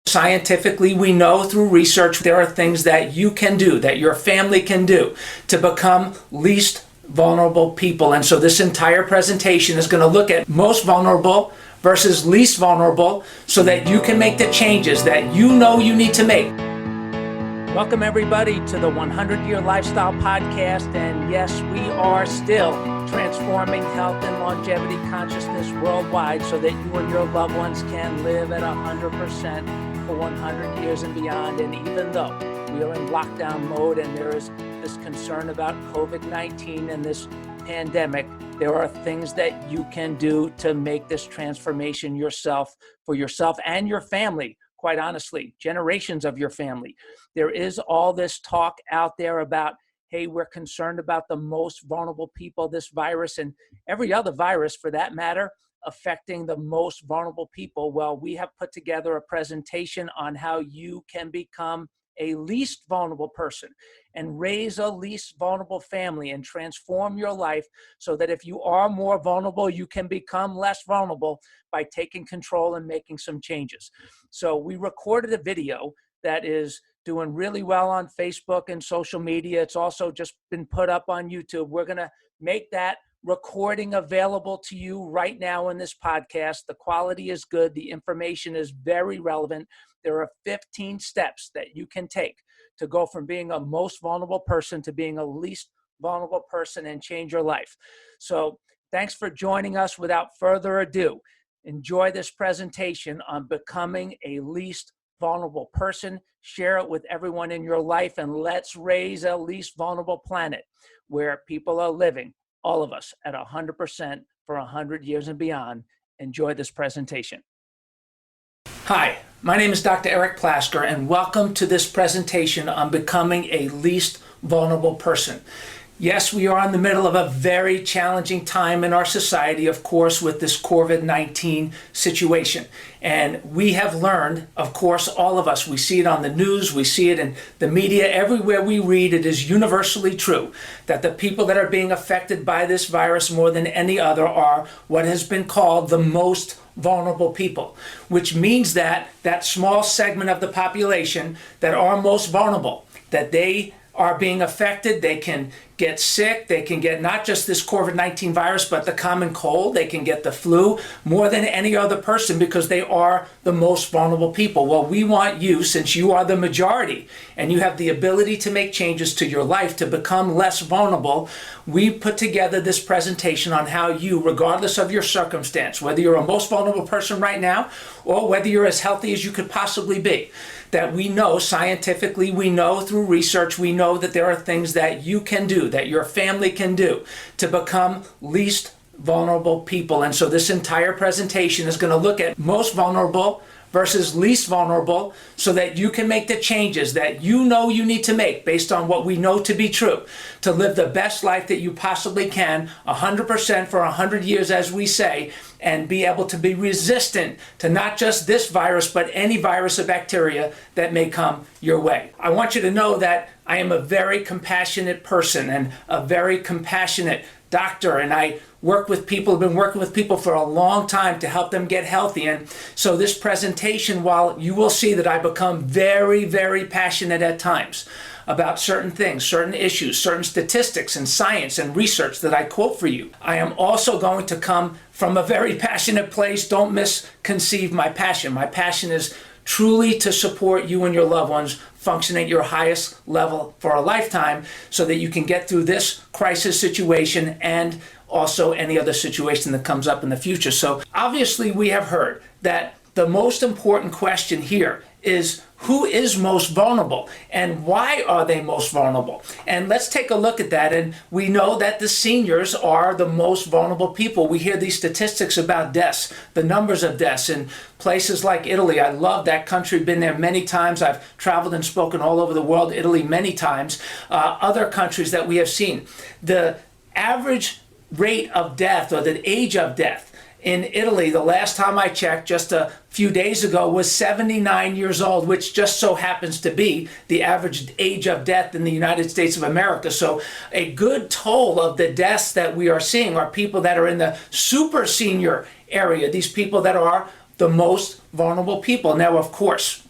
Scientifically, we know through research there are things that you can do, that your family can do to become least vulnerable people. And so this entire presentation is going to look at most vulnerable versus least vulnerable so that you can make the changes that you know you need to make. Welcome everybody to the 100-Year Lifestyle Podcast. And yes, we are still transforming health and longevity consciousness worldwide so that you and your loved ones can live at 100% for 100 years and beyond. And even though we are in lockdown mode and there is this concern about COVID-19 and this pandemic, there are things that you can do to make this transformation for yourself and your family. Quite honestly, generations of your family. There is all this talk out there about, hey, we're concerned about the most vulnerable people, this virus and every other virus for that matter, affecting the most vulnerable people. Well, we have put together a presentation on how you can become a least vulnerable person and raise a least vulnerable family and transform your life so that if you are more vulnerable, you can become less vulnerable by taking control and making some changes. So we recorded a video that is doing really well on Facebook and social media. It's also just been put up on YouTube. We're going to make that recording available to you right now in this podcast. The quality is good. The information is very relevant. There are 15 steps that you can take to go from being a most vulnerable person to being a least vulnerable person and change your life. So thanks for joining us. Without further ado, enjoy this presentation on becoming a least vulnerable person. Share it with everyone in your life, and let's raise a least vulnerable planet where people are living, all of us, at 100% for 100 years and beyond. Enjoy this presentation. Hi, my name is Dr. Eric Plasker, and welcome to this presentation on becoming a least vulnerable person. Yes, we are in the middle of a very challenging time in our society, of course, with this COVID-19 situation. And we have learned, of course, all of us, we see it on the news, we see it in the media, everywhere we read, it is universally true that the people that are being affected by this virus more than any other are what has been called the most vulnerable people, which means that that small segment of the population that are most vulnerable, that they are being affected, they can get sick, they can get not just this COVID-19 virus, but the common cold, they can get the flu more than any other person because they are the most vulnerable people. Well, we want you, since you are the majority and you have the ability to make changes to your life to become less vulnerable, we put together this presentation on how you, regardless of your circumstance, whether you're a most vulnerable person right now or whether you're as healthy as you could possibly be, that we know scientifically, we know through research, we know that there are things that you can do, that your family can do to become least vulnerable people. And so this entire presentation is going to look at most vulnerable versus least vulnerable so that you can make the changes that you know you need to make based on what we know to be true to live the best life that you possibly can, 100% for 100 years, as we say, and be able to be resistant to not just this virus, but any virus or bacteria that may come your way. I want you to know that I am a very compassionate person and a very compassionate doctor, and I work with people, have been working with people for a long time to help them get healthy. And so this presentation, while you will see that I become very, very passionate at times about certain things, certain issues, certain statistics and science and research that I quote for you, I am also going to come from a very passionate place. Don't misconceive my passion. My passion is truly to support you and your loved ones function at your highest level for a lifetime so that you can get through this crisis situation and also any other situation that comes up in the future. So obviously we have heard that the most important question here is who is most vulnerable and why are they most vulnerable? And let's take a look at that. And we know that the seniors are the most vulnerable people. We hear these statistics about deaths, the numbers of deaths in places like Italy. I love that country, been there many times. I've traveled and spoken all over the world, Italy many times. Other countries that we have seen. The average rate of death or the age of death in Italy, the last time I checked, just a few days ago, was 79 years old, which just so happens to be the average age of death in the United States of America. So a good toll of the deaths that we are seeing are people that are in the super senior area, these people that are the most vulnerable people. Now, of course,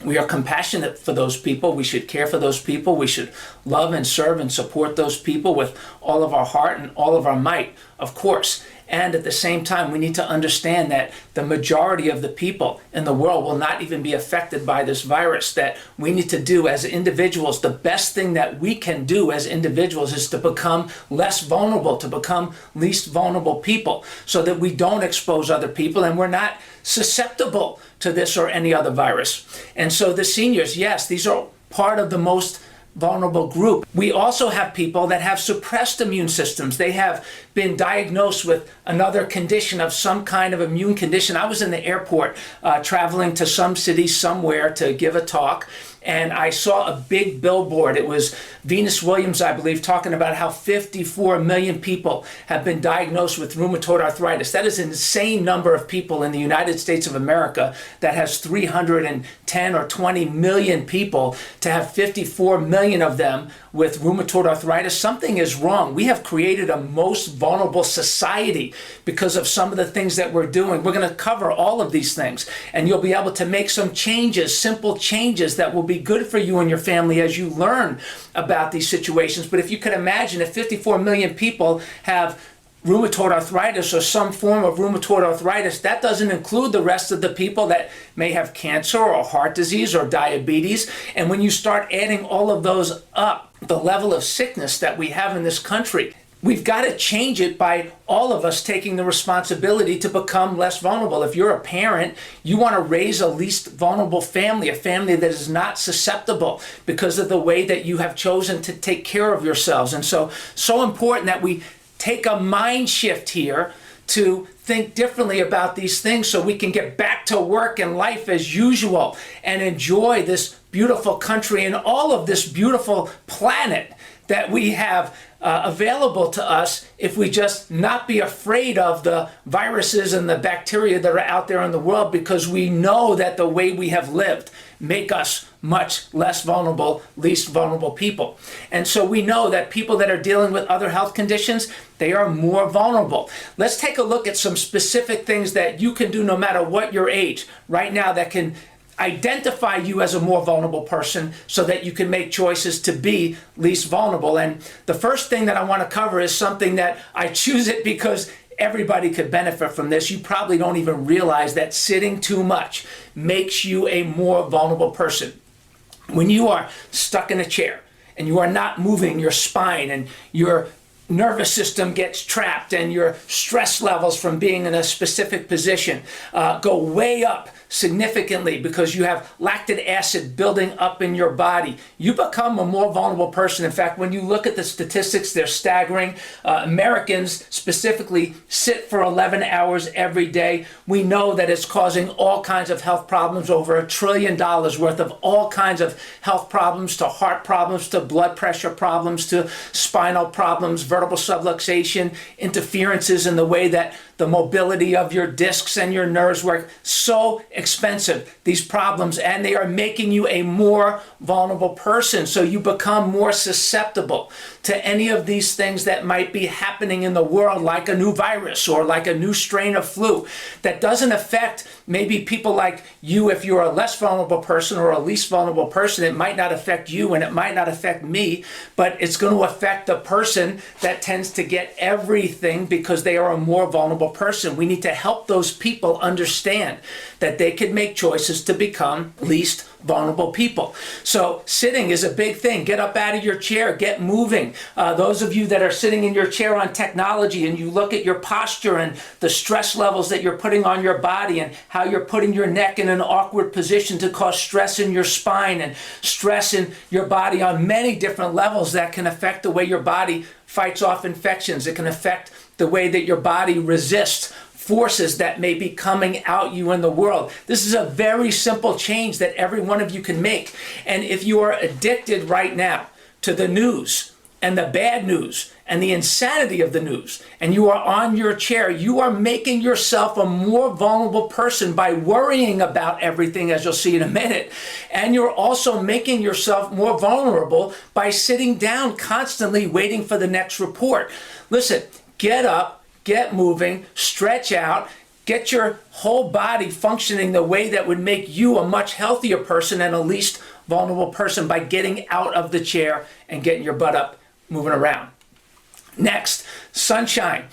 We are compassionate for those people. We should care for those people. We should love and serve and support those people with all of our heart and all of our might, of course. And at the same time, we need to understand that the majority of the people in the world will not even be affected by this virus. That we need to do as individuals, the best thing that we can do as individuals is to become less vulnerable, to become least vulnerable people, so that we don't expose other people and we're not susceptible to this or any other virus. And so the seniors, yes, these are part of the most vulnerable group. We also have people that have suppressed immune systems. They have been diagnosed with another condition of some kind of immune condition. I was in the airport traveling to some city somewhere to give a talk, and I saw a big billboard. It was Venus Williams, I believe, talking about how 54 million people have been diagnosed with rheumatoid arthritis. That is an insane number of people in the United States of America that has 310 or 20 million people. To have 54 million of them with rheumatoid arthritis, something is wrong. We have created a most vulnerable society because of some of the things that we're doing. We're going to cover all of these things, and you'll be able to make some changes, simple changes that will be good for you and your family as you learn about these situations. But if you could imagine, if 54 million people have rheumatoid arthritis or some form of rheumatoid arthritis, that doesn't include the rest of the people that may have cancer or heart disease or diabetes. And when you start adding all of those up, the level of sickness that we have in this country, we've got to change it by all of us taking the responsibility to become less vulnerable. If you're a parent, you want to raise a least vulnerable family, a family that is not susceptible because of the way that you have chosen to take care of yourselves. And so important that we take a mind shift here to think differently about these things so we can get back to work and life as usual and enjoy this beautiful country and all of this beautiful planet that we have available to us if we just not be afraid of the viruses and the bacteria that are out there in the world, because we know that the way we have lived make us much less vulnerable, least vulnerable people. And so we know that people that are dealing with other health conditions, they are more vulnerable. Let's take a look at some specific things that you can do no matter what your age right now that can identify you as a more vulnerable person so that you can make choices to be least vulnerable. And the first thing that I want to cover is something that I choose it because everybody could benefit from this. You probably don't even realize that sitting too much makes you a more vulnerable person. When you are stuck in a chair and you are not moving your spine and your nervous system gets trapped and your stress levels from being in a specific position go way up significantly because you have lactic acid building up in your body, you become a more vulnerable person. In fact, when you look at the statistics, they're staggering. Americans specifically sit for 11 hours every day. We know that it's causing all kinds of health problems, over $1 trillion worth of all kinds of health problems, to heart problems, to blood pressure problems, to spinal problems, vertebral subluxation, interferences in the way that the mobility of your discs and your nerves work. So expensive, these problems, and they are making you a more vulnerable person. So you become more susceptible to any of these things that might be happening in the world, like a new virus or like a new strain of flu that doesn't affect maybe people like you. If you're a less vulnerable person or a least vulnerable person, it might not affect you and it might not affect me, but it's going to affect the person that tends to get everything because they are a more vulnerable person. We need to help those people understand that they could make choices to become least vulnerable people. So sitting is a big thing. Get up out of your chair, get moving. Those of you that are sitting in your chair on technology and you look at your posture and the stress levels that you're putting on your body and how you're putting your neck in an awkward position to cause stress in your spine and stress in your body on many different levels that can affect the way your body fights off infections. It can affect the way that your body resists forces that may be coming out you in the world. This is a very simple change that every one of you can make. And if you are addicted right now to the news and the bad news and the insanity of the news, and you are on your chair, you are making yourself a more vulnerable person by worrying about everything, as you'll see in a minute. And you're also making yourself more vulnerable by sitting down constantly waiting for the next report. Listen, get up, get moving, stretch out, get your whole body functioning the way that would make you a much healthier person and a least vulnerable person by getting out of the chair and getting your butt up, moving around. Next, sunshine.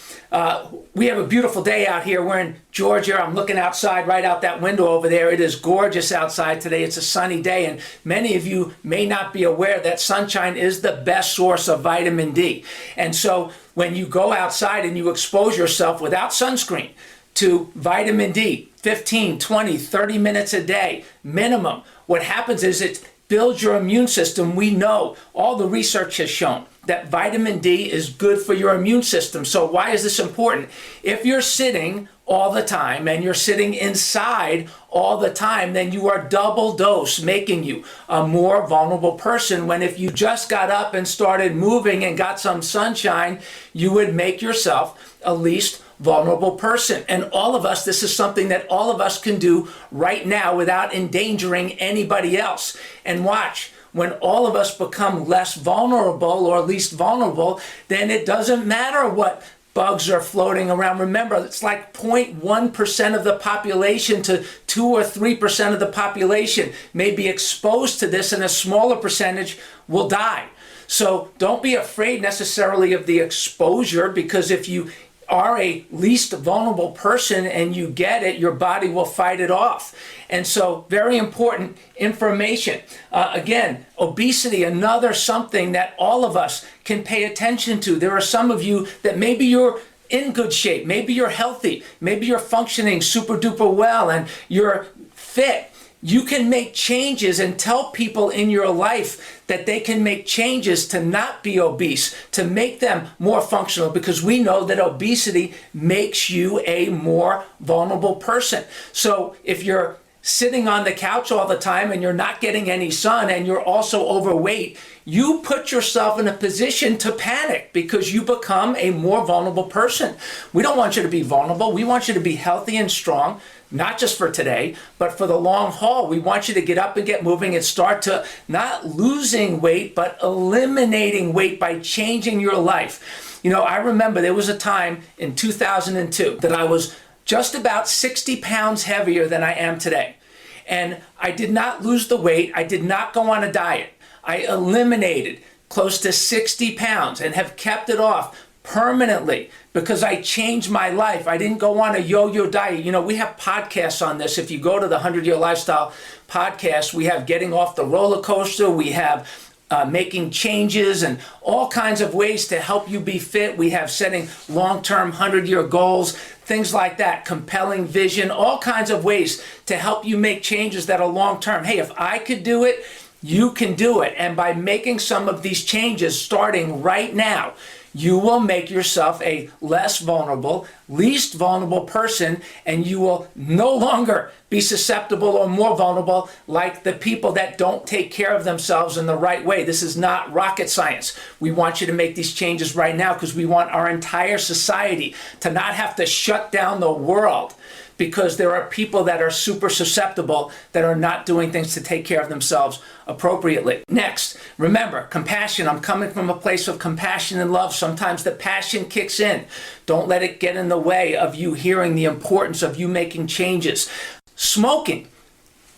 We have a beautiful day out here. We're in Georgia. I'm looking outside, right out that window over there. It is gorgeous outside today. It's a sunny day, and many of you may not be aware that sunshine is the best source of vitamin D. And so when you go outside and you expose yourself without sunscreen to vitamin D, 15, 20, 30 minutes a day minimum, what happens is it builds your immune system. We know, all the research has shown that vitamin D is good for your immune system. So why is this important? If you're sitting all the time and you're sitting inside all the time, then you are double dose, making you a more vulnerable person, when if you just got up and started moving and got some sunshine, you would make yourself a least vulnerable person. And all of us, this is something that all of us can do right now without endangering anybody else. And watch, when all of us become less vulnerable or least vulnerable, then it doesn't matter what bugs are floating around. Remember, it's like 0.1% of the population to 2 or 3% of the population may be exposed to this, and a smaller percentage will die. So don't be afraid necessarily of the exposure, because if you are a least vulnerable person and you get it, your body will fight it off. And so very important information. Again, obesity, another something that all of us can pay attention to. There are some of you that maybe you're in good shape, maybe you're healthy, maybe you're functioning super duper well and you're fit. You can make changes and tell people in your life that they can make changes to not be obese, to make them more functional, because we know that obesity makes you a more vulnerable person. So if you're sitting on the couch all the time and you're not getting any sun and you're also overweight, you put yourself in a position to panic because you become a more vulnerable person. We don't want you to be vulnerable. We want you to be healthy and strong, not just for today, but for the long haul. We want you to get up and get moving and start to not losing weight, but eliminating weight by changing your life. You know, I remember there was a time in 2002 that I was just about 60 pounds heavier than I am today. And I did not lose the weight. I did not go on a diet. I eliminated close to 60 pounds and have kept it off permanently because I changed my life. I didn't go on a yo-yo diet. You know, we have podcasts on this. If you go to the 100-Year Lifestyle podcast, we have getting off the roller coaster. We have making changes and all kinds of ways to help you be fit. We have setting long-term 100-year goals, things like that, compelling vision, all kinds of ways to help you make changes that are long-term. Hey, if I could do it, you can do it. And by making some of these changes starting right now, you will make yourself a less vulnerable, least vulnerable person, and you will no longer be susceptible or more vulnerable like the people that don't take care of themselves in the right way. This is not rocket science. We want you to make these changes right now because we want our entire society to not have to shut down the world because there are people that are super susceptible that are not doing things to take care of themselves appropriately. Next, remember, compassion. I'm coming from a place of compassion and love. Sometimes the passion kicks in. Don't let it get in the way of you hearing the importance of you making changes. Smoking.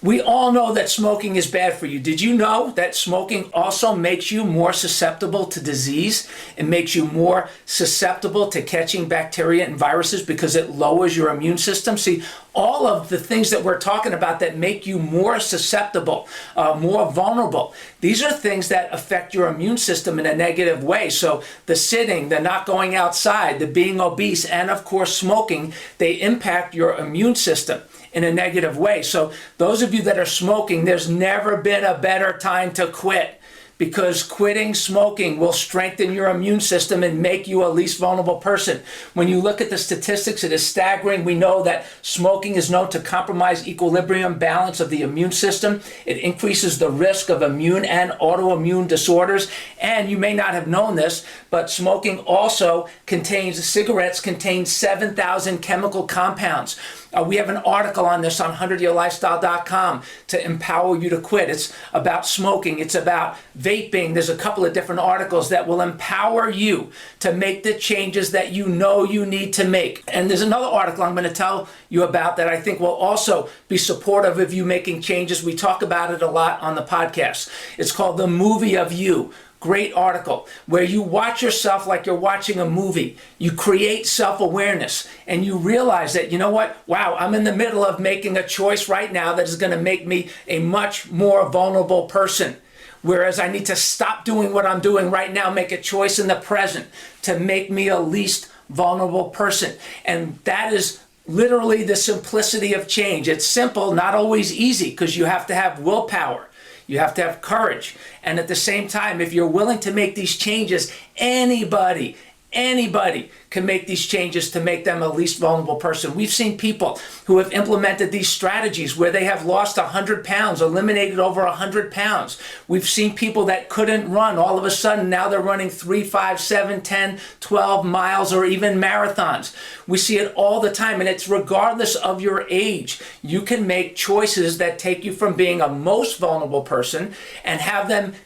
We all know that smoking is bad for you. Did you know that smoking also makes you more susceptible to disease? It makes you more susceptible to catching bacteria and viruses because it lowers your immune system. See, all of the things that we're talking about that make you more susceptible, more vulnerable, these are things that affect your immune system in a negative way. So the sitting, the not going outside, the being obese, and of course smoking, they impact your immune system in a negative way. So those of you that are smoking, there's never been a better time to quit, because quitting smoking will strengthen your immune system and make you a least vulnerable person. When you look at the statistics, it is staggering. We know that smoking is known to compromise equilibrium balance of the immune system. It increases the risk of immune and autoimmune disorders. And you may not have known this, but smoking also cigarettes contain 7,000 chemical compounds. We have an article on this on 100yearlifestyle.com to empower you to quit. It's about smoking. It's about vaping. There's a couple of different articles that will empower you to make the changes that you know you need to make. And there's another article I'm going to tell you about that I think will also be supportive of you making changes. We talk about it a lot on the podcast. It's called The Movie of You. Great article where you watch yourself like you're watching a movie. You create self-awareness and you realize that, you know what? Wow, I'm in the middle of making a choice right now that is going to make me a much more vulnerable person. Whereas I need to stop doing what I'm doing right now, make a choice in the present to make me a least vulnerable person. And that is literally the simplicity of change. It's simple, not always easy, because you have to have willpower. You have to have courage. And at the same time, if you're willing to make these changes, anybody can make these changes to make them a least vulnerable person. We've seen people who have implemented these strategies where they have lost 100 pounds, eliminated over 100 pounds. We've seen people that couldn't run. All of a sudden, now they're running 3, 5, 7, 10, 12 miles or even marathons. We see it all the time, and it's regardless of your age. You can make choices that take you from being a most vulnerable person and have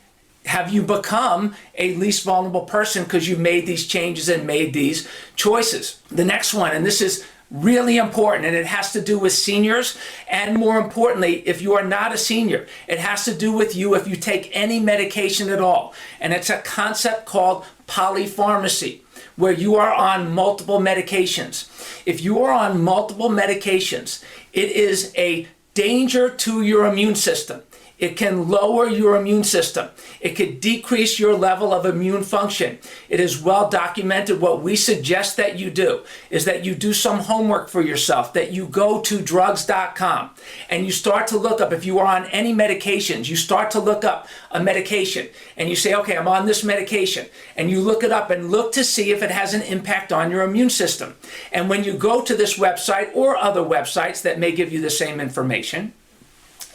you become a least vulnerable person because you made these changes and made these choices. The next one, and this is really important, and it has to do with seniors, and more importantly, if you are not a senior, it has to do with you if you take any medication at all. And it's a concept called polypharmacy, where you are on multiple medications. If you are on multiple medications, it is a danger to your immune system. It can lower your immune system. It could decrease your level of immune function. It is well documented. What we suggest that you do is that you do some homework for yourself, that you go to drugs.com and you start to look up, if you are on any medications, you start to look up a medication and you say, okay, I'm on this medication, and you look it up and look to see if it has an impact on your immune system. And when you go to this website or other websites that may give you the same information,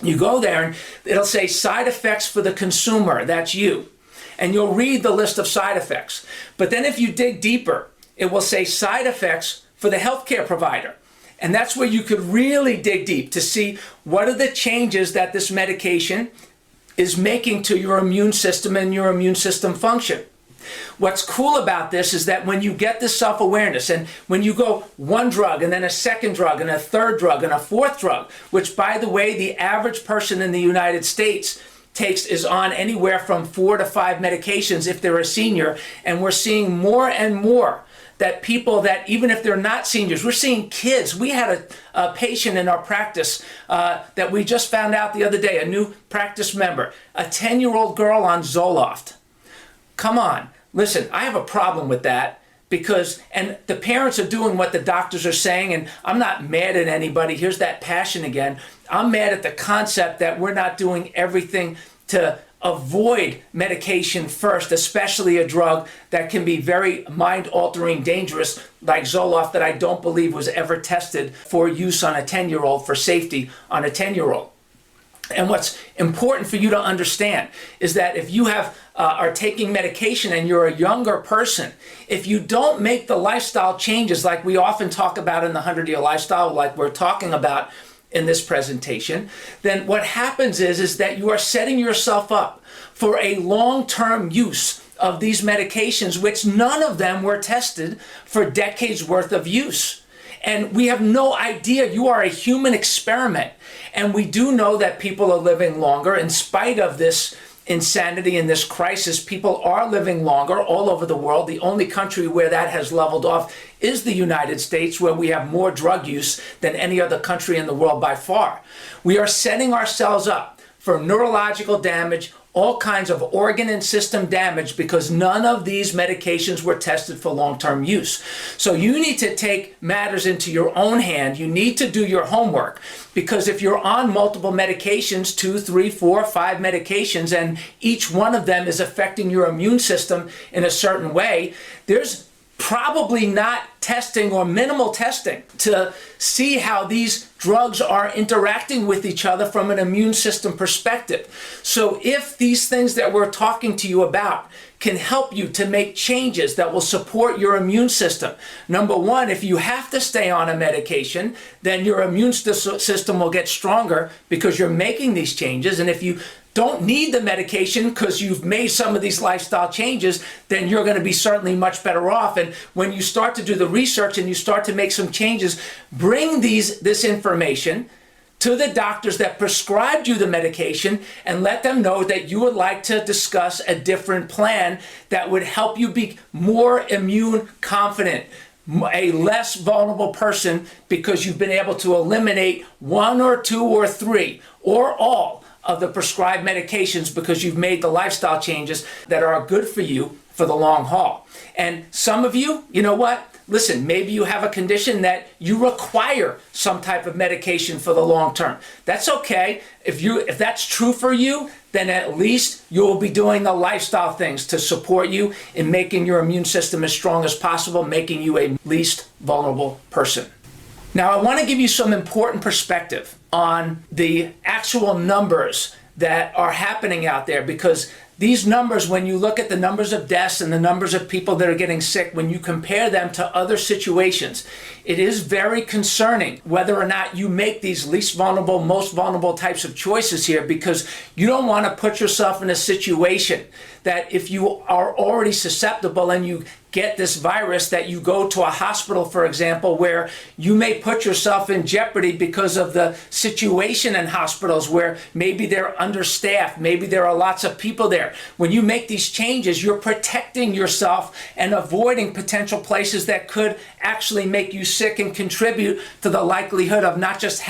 you go there and it'll say side effects for the consumer, that's you. And you'll read the list of side effects. But then if you dig deeper, it will say side effects for the healthcare provider. And that's where you could really dig deep to see what are the changes that this medication is making to your immune system and your immune system function. What's cool about this is that when you get this self-awareness, and when you go one drug and then a second drug and a third drug and a fourth drug, which by the way, the average person in the United States is on anywhere from 4 to 5 medications if they're a senior, and we're seeing more and more that people that even if they're not seniors, we're seeing kids. We had a patient in our practice that we just found out the other day, a new practice member, a 10-year-old girl on Zoloft. Come on. Listen, I have a problem with that and the parents are doing what the doctors are saying, and I'm not mad at anybody. Here's that passion again. I'm mad at the concept that we're not doing everything to avoid medication first, especially a drug that can be very mind-altering, dangerous, like Zoloft, that I don't believe was ever tested for use on a 10-year-old, for safety on a 10-year-old. And what's important for you to understand is that if you are taking medication and you're a younger person, if you don't make the lifestyle changes like we often talk about in the 100-Year Lifestyle, like we're talking about in this presentation, then what happens is that you are setting yourself up for a long-term use of these medications, which none of them were tested for decades worth of use. And we have no idea. You are a human experiment. And we do know that people are living longer in spite of this insanity and this crisis. People are living longer all over the world. The only country where that has leveled off is the United States, where we have more drug use than any other country in the world by far. We are setting ourselves up for neurological damage, all kinds of organ and system damage, because none of these medications were tested for long-term use. So you need to take matters into your own hand. You need to do your homework, because if you're on multiple medications, 2, 3, 4, 5 medications, and each one of them is affecting your immune system in a certain way, there's probably not testing or minimal testing to see how these drugs are interacting with each other from an immune system perspective. So if these things that we're talking to you about can help you to make changes that will support your immune system. Number one, if you have to stay on a medication, then your immune system will get stronger because you're making these changes. And if you don't need the medication because you've made some of these lifestyle changes, then you're going to be certainly much better off. And when you start to do the research and you start to make some changes, bring this information to the doctors that prescribed you the medication and let them know that you would like to discuss a different plan that would help you be more immune confident, a less vulnerable person, because you've been able to eliminate one or two or three or all of the prescribed medications because you've made the lifestyle changes that are good for you for the long haul. And some of you, you know what? Listen, maybe you have a condition that you require some type of medication for the long term. That's okay. If that's true for you, then at least you will be doing the lifestyle things to support you in making your immune system as strong as possible, making you a least vulnerable person. Now, I want to give you some important perspective on the actual numbers that are happening out there, because these numbers, when you look at the numbers of deaths and the numbers of people that are getting sick, when you compare them to other situations, it is very concerning whether or not you make these least vulnerable, most vulnerable types of choices here, because you don't want to put yourself in a situation that if you are already susceptible and you get this virus, that you go to a hospital, for example, where you may put yourself in jeopardy because of the situation in hospitals where maybe they're understaffed, maybe there are lots of people there. When you make these changes, you're protecting yourself and avoiding potential places that could actually make you sick and contribute to the likelihood of not just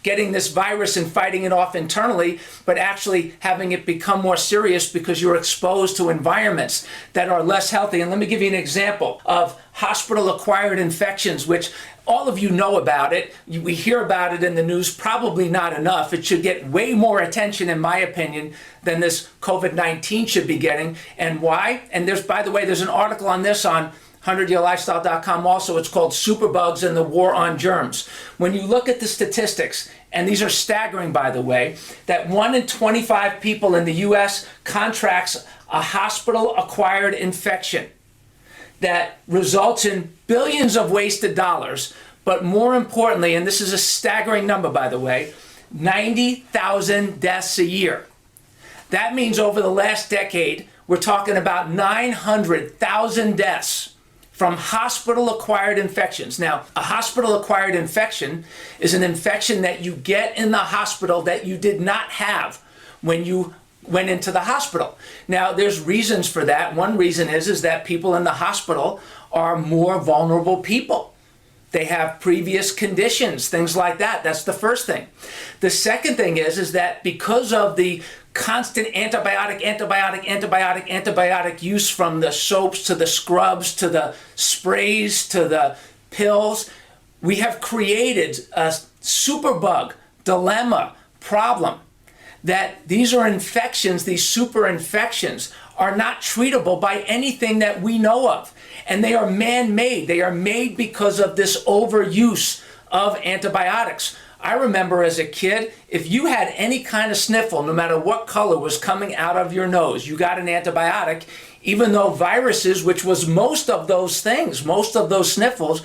getting this virus and fighting it off internally, but actually having it become more serious because you're exposed to environments that are less healthy. And let me give you an example of hospital-acquired infections, which all of you know about it. We hear about it in the news, probably not enough. It should get way more attention, in my opinion, than this COVID-19 should be getting. And why? And by the way, there's an article on this on 100yearlifestyle.com also. It's called Superbugs and the War on Germs. When you look at the statistics, and these are staggering, by the way, that 1 in 25 people in the U.S. contracts a hospital-acquired infection that results in billions of wasted dollars, but more importantly, and this is a staggering number, by the way, 90,000 deaths a year. That means over the last decade, we're talking about 900,000 deaths from hospital-acquired infections. Now, a hospital-acquired infection is an infection that you get in the hospital that you did not have when you went into the hospital. Now, there's reasons for that. One reason is that people in the hospital are more vulnerable people. They have previous conditions, things like that. That's the first thing. The second thing is that because of the constant antibiotic use, from the soaps to the scrubs to the sprays to the pills, we have created a superbug dilemma problem that these are infections, these super infections are not treatable by anything that we know of. And they are man-made. They are made because of this overuse of antibiotics. I remember as a kid, if you had any kind of sniffle, no matter what color was coming out of your nose, you got an antibiotic, even though viruses, which was most of those things, most of those sniffles,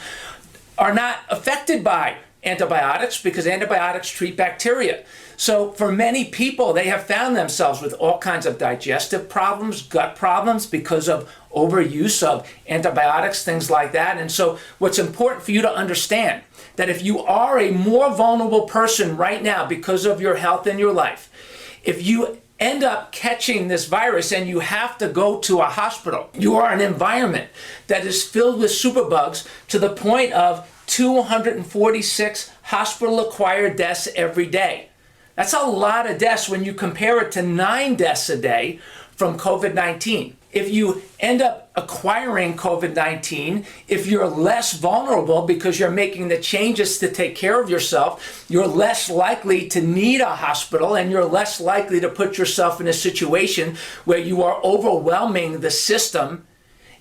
are not affected by antibiotics because antibiotics treat bacteria. So for many people, they have found themselves with all kinds of digestive problems, gut problems because of overuse of antibiotics, things like that. And so what's important for you to understand, that if you are a more vulnerable person right now because of your health and your life, if you end up catching this virus and you have to go to a hospital, you are in an environment that is filled with superbugs to the point of 246 hospital-acquired deaths every day. That's a lot of deaths when you compare it to 9 deaths a day from COVID-19. If you end up acquiring COVID-19, if you're less vulnerable because you're making the changes to take care of yourself, you're less likely to need a hospital and you're less likely to put yourself in a situation where you are overwhelming the system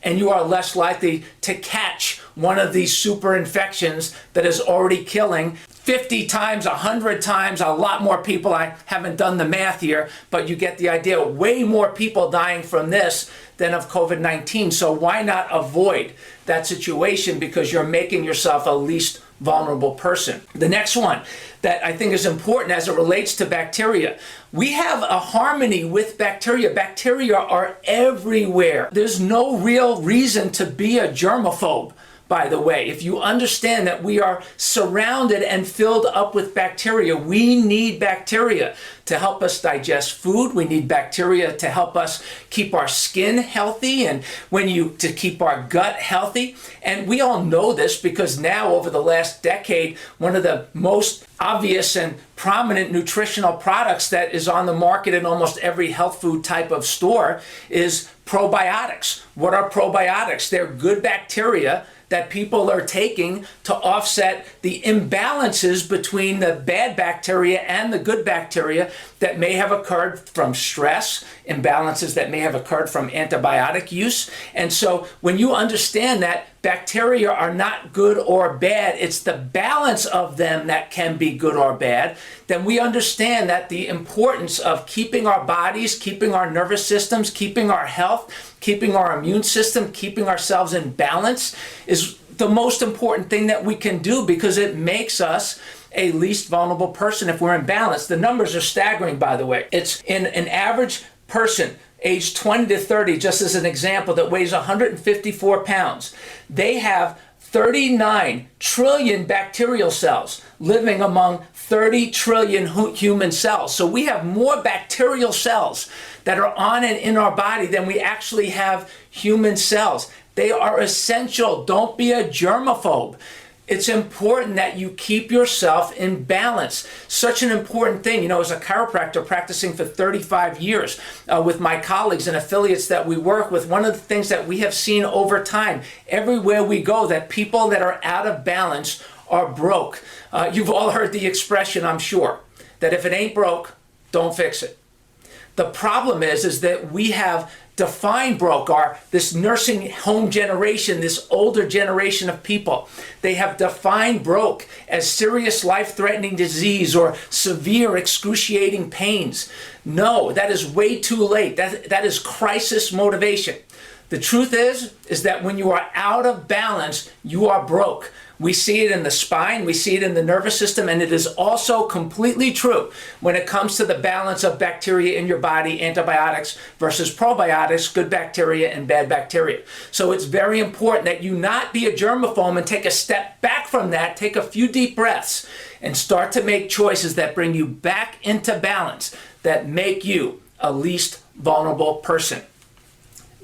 and you are less likely to catch one of these super infections that is already killing 50 times, 100 times, a lot more people. I haven't done the math here, but you get the idea. Way more people dying from this than of COVID-19. So why not avoid that situation? Because you're making yourself a least vulnerable person. The next one that I think is important as it relates to bacteria. We have a harmony with bacteria. Bacteria are everywhere. There's no real reason to be a germaphobe. By the way, if you understand that we are surrounded and filled up with bacteria, we need bacteria to help us digest food. We need bacteria to help us keep our skin healthy and to keep our gut healthy. And we all know this because now over the last decade, one of the most obvious and prominent nutritional products that is on the market in almost every health food type of store is probiotics. What are probiotics? They're good bacteria that people are taking to offset the imbalances between the bad bacteria and the good bacteria that may have occurred from stress, imbalances that may have occurred from antibiotic use. And so when you understand that bacteria are not good or bad, it's the balance of them that can be good or bad, then we understand that the importance of keeping our bodies, keeping our nervous systems, keeping our health, keeping our immune system, keeping ourselves in balance is the most important thing that we can do, because it makes us a least vulnerable person if we're in balance. The numbers are staggering, by the way. It's in an average person age 20 to 30, just as an example, that weighs 154 pounds. They have 39 trillion bacterial cells living among 30 trillion human cells. So we have more bacterial cells that are on and in our body than we actually have human cells. They are essential. Don't be a germaphobe. It's important that you keep yourself in balance. Such an important thing. You know, as a chiropractor practicing for 35 years with my colleagues and affiliates that we work with, one of the things that we have seen over time, everywhere we go, that people that are out of balance are broke. You've all heard the expression, I'm sure, that if it ain't broke, don't fix it. The problem is that we have defined broke, this nursing home generation, this older generation of people. They have defined broke as serious life-threatening disease or severe excruciating pains. No, that is way too late. That is crisis motivation. The truth is that when you are out of balance, you are broke. We see it in the spine, we see it in the nervous system, and it is also completely true when it comes to the balance of bacteria in your body, antibiotics versus probiotics, good bacteria and bad bacteria. So it's very important that you not be a germaphobe and take a step back from that, take a few deep breaths, and start to make choices that bring you back into balance, that make you a least vulnerable person.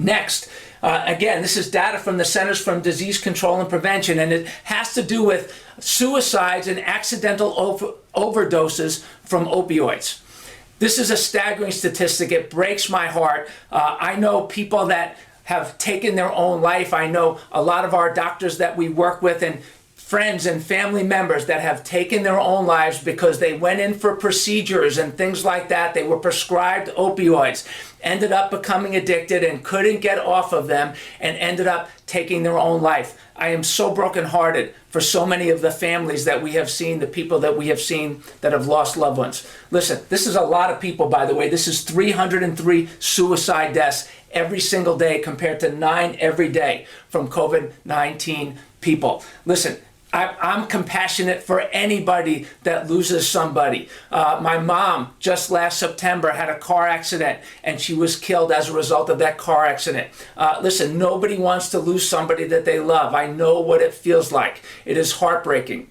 Next, again, this is data from the Centers for Disease Control and Prevention, and it has to do with suicides and accidental overdoses from opioids. This is a staggering statistic. It breaks my heart. I know people that have taken their own life. I know a lot of our doctors that we work with and friends and family members that have taken their own lives because they went in for procedures and things like that. They were prescribed opioids, ended up becoming addicted and couldn't get off of them, and ended up taking their own life. I am so brokenhearted for so many of the families that we have seen, the people that we have seen that have lost loved ones. Listen, this is a lot of people, by the way. This is 303 suicide deaths every single day compared to 9 every day from COVID-19 people. Listen, I'm compassionate for anybody that loses somebody. My mom just last September had a car accident and she was killed as a result of that car accident. Listen, nobody wants to lose somebody that they love. I know what it feels like. It is heartbreaking.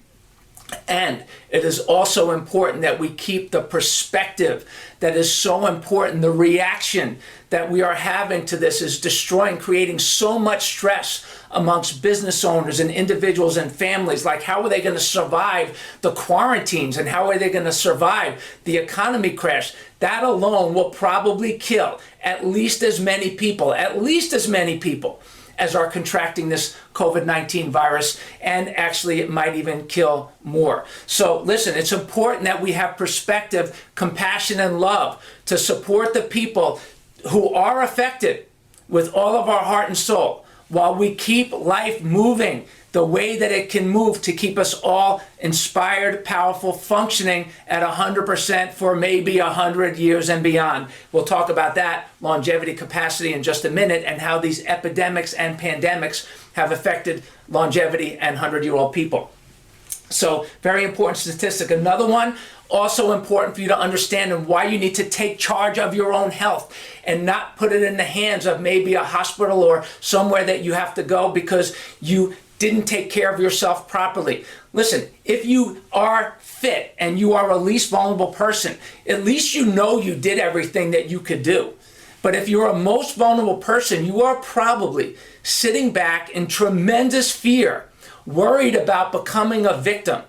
And it is also important that we keep the perspective that is so important. The reaction that we are having to this is destroying, creating so much stress amongst business owners and individuals and families. Like, how are they going to survive the quarantines, and how are they going to survive the economy crash? That alone will probably kill at least as many people as are contracting this COVID-19 virus, and actually it might even kill more. So listen, it's important that we have perspective, compassion, and love to support the people who are affected with all of our heart and soul. while we keep life moving the way that it can move to keep us all inspired, powerful, functioning at 100% for maybe 100 years and beyond. We'll talk about that longevity capacity in just a minute and how these epidemics and pandemics have affected longevity and 100-year-old people. So, very important statistic. Another one, also important for you to understand, and why you need to take charge of your own health and not put it in the hands of maybe a hospital or somewhere that you have to go because you didn't take care of yourself properly. Listen, if you are fit and you are a least vulnerable person, at least you know you did everything that you could do. But if you're a most vulnerable person, you are probably sitting back in tremendous fear, worried about becoming a victim.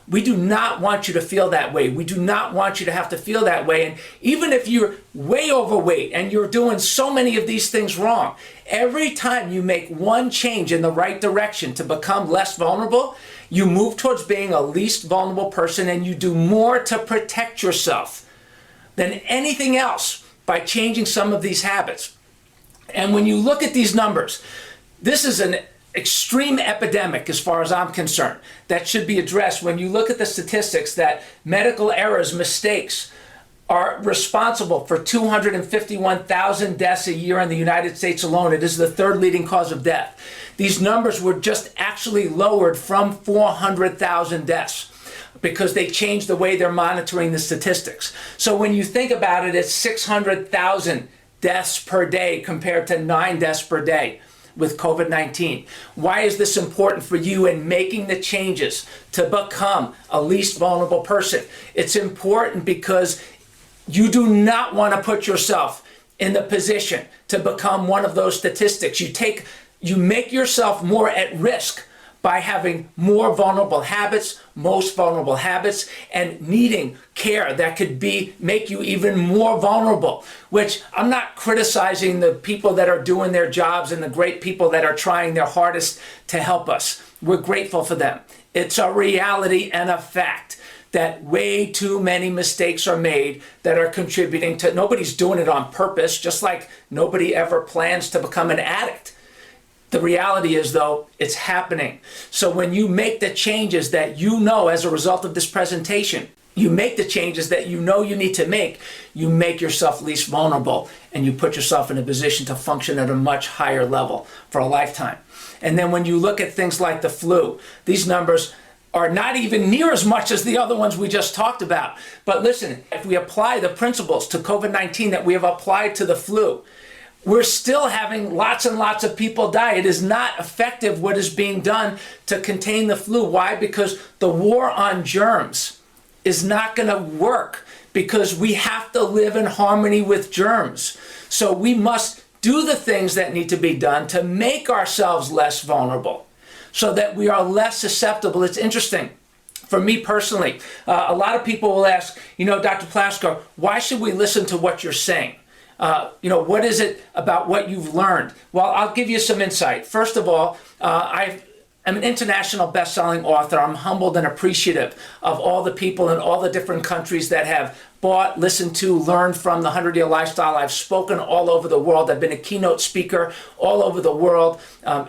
We do not want you to feel that way. We do not want you to have to feel that way. And even if you're way overweight and you're doing so many of these things wrong, every time you make one change in the right direction to become less vulnerable, you move towards being a least vulnerable person, and you do more to protect yourself than anything else by changing some of these habits. And when you look at these numbers, this is an extreme epidemic as far as I'm concerned that should be addressed. When you look at the statistics that medical errors, mistakes are responsible for 251,000 deaths a year in the United States alone. It is the third leading cause of death. These numbers were just actually lowered from 400,000 deaths because they changed the way they're monitoring the statistics. So when you think about it, it's 600,000 deaths per day compared to 9 deaths per day with COVID-19. Why is this important for you in making the changes to become a least vulnerable person? It's important because you do not want to put yourself in the position to become one of those statistics. You make yourself more at risk by having more vulnerable habits, most vulnerable habits, and needing care that could make you even more vulnerable, which I'm not criticizing the people that are doing their jobs and the great people that are trying their hardest to help us. We're grateful for them. It's a reality and a fact that way too many mistakes are made that are contributing to, nobody's doing it on purpose, just like nobody ever plans to become an addict. The reality is, though, it's happening. So when you make the changes that you know as a result of this presentation, you make the changes that you know you need to make, you make yourself least vulnerable, and you put yourself in a position to function at a much higher level for a lifetime. And then when you look at things like the flu, these numbers are not even near as much as the other ones we just talked about. But listen, if we apply the principles to COVID-19 that we have applied to the flu, we're still having lots and lots of people die. It is not effective what is being done to contain the flu. Why? Because the war on germs is not going to work, because we have to live in harmony with germs. So we must do the things that need to be done to make ourselves less vulnerable so that we are less susceptible. It's interesting. For me personally, a lot of people will ask, Dr. Plasker, why should we listen to what you're saying? What is it about what you've learned? Well, I'll give you some insight. First of all, I'm an international best-selling author. I'm humbled and appreciative of all the people in all the different countries that have bought, listened to, learned from the 100-Year Lifestyle. I've spoken all over the world. I've been a keynote speaker all over the world,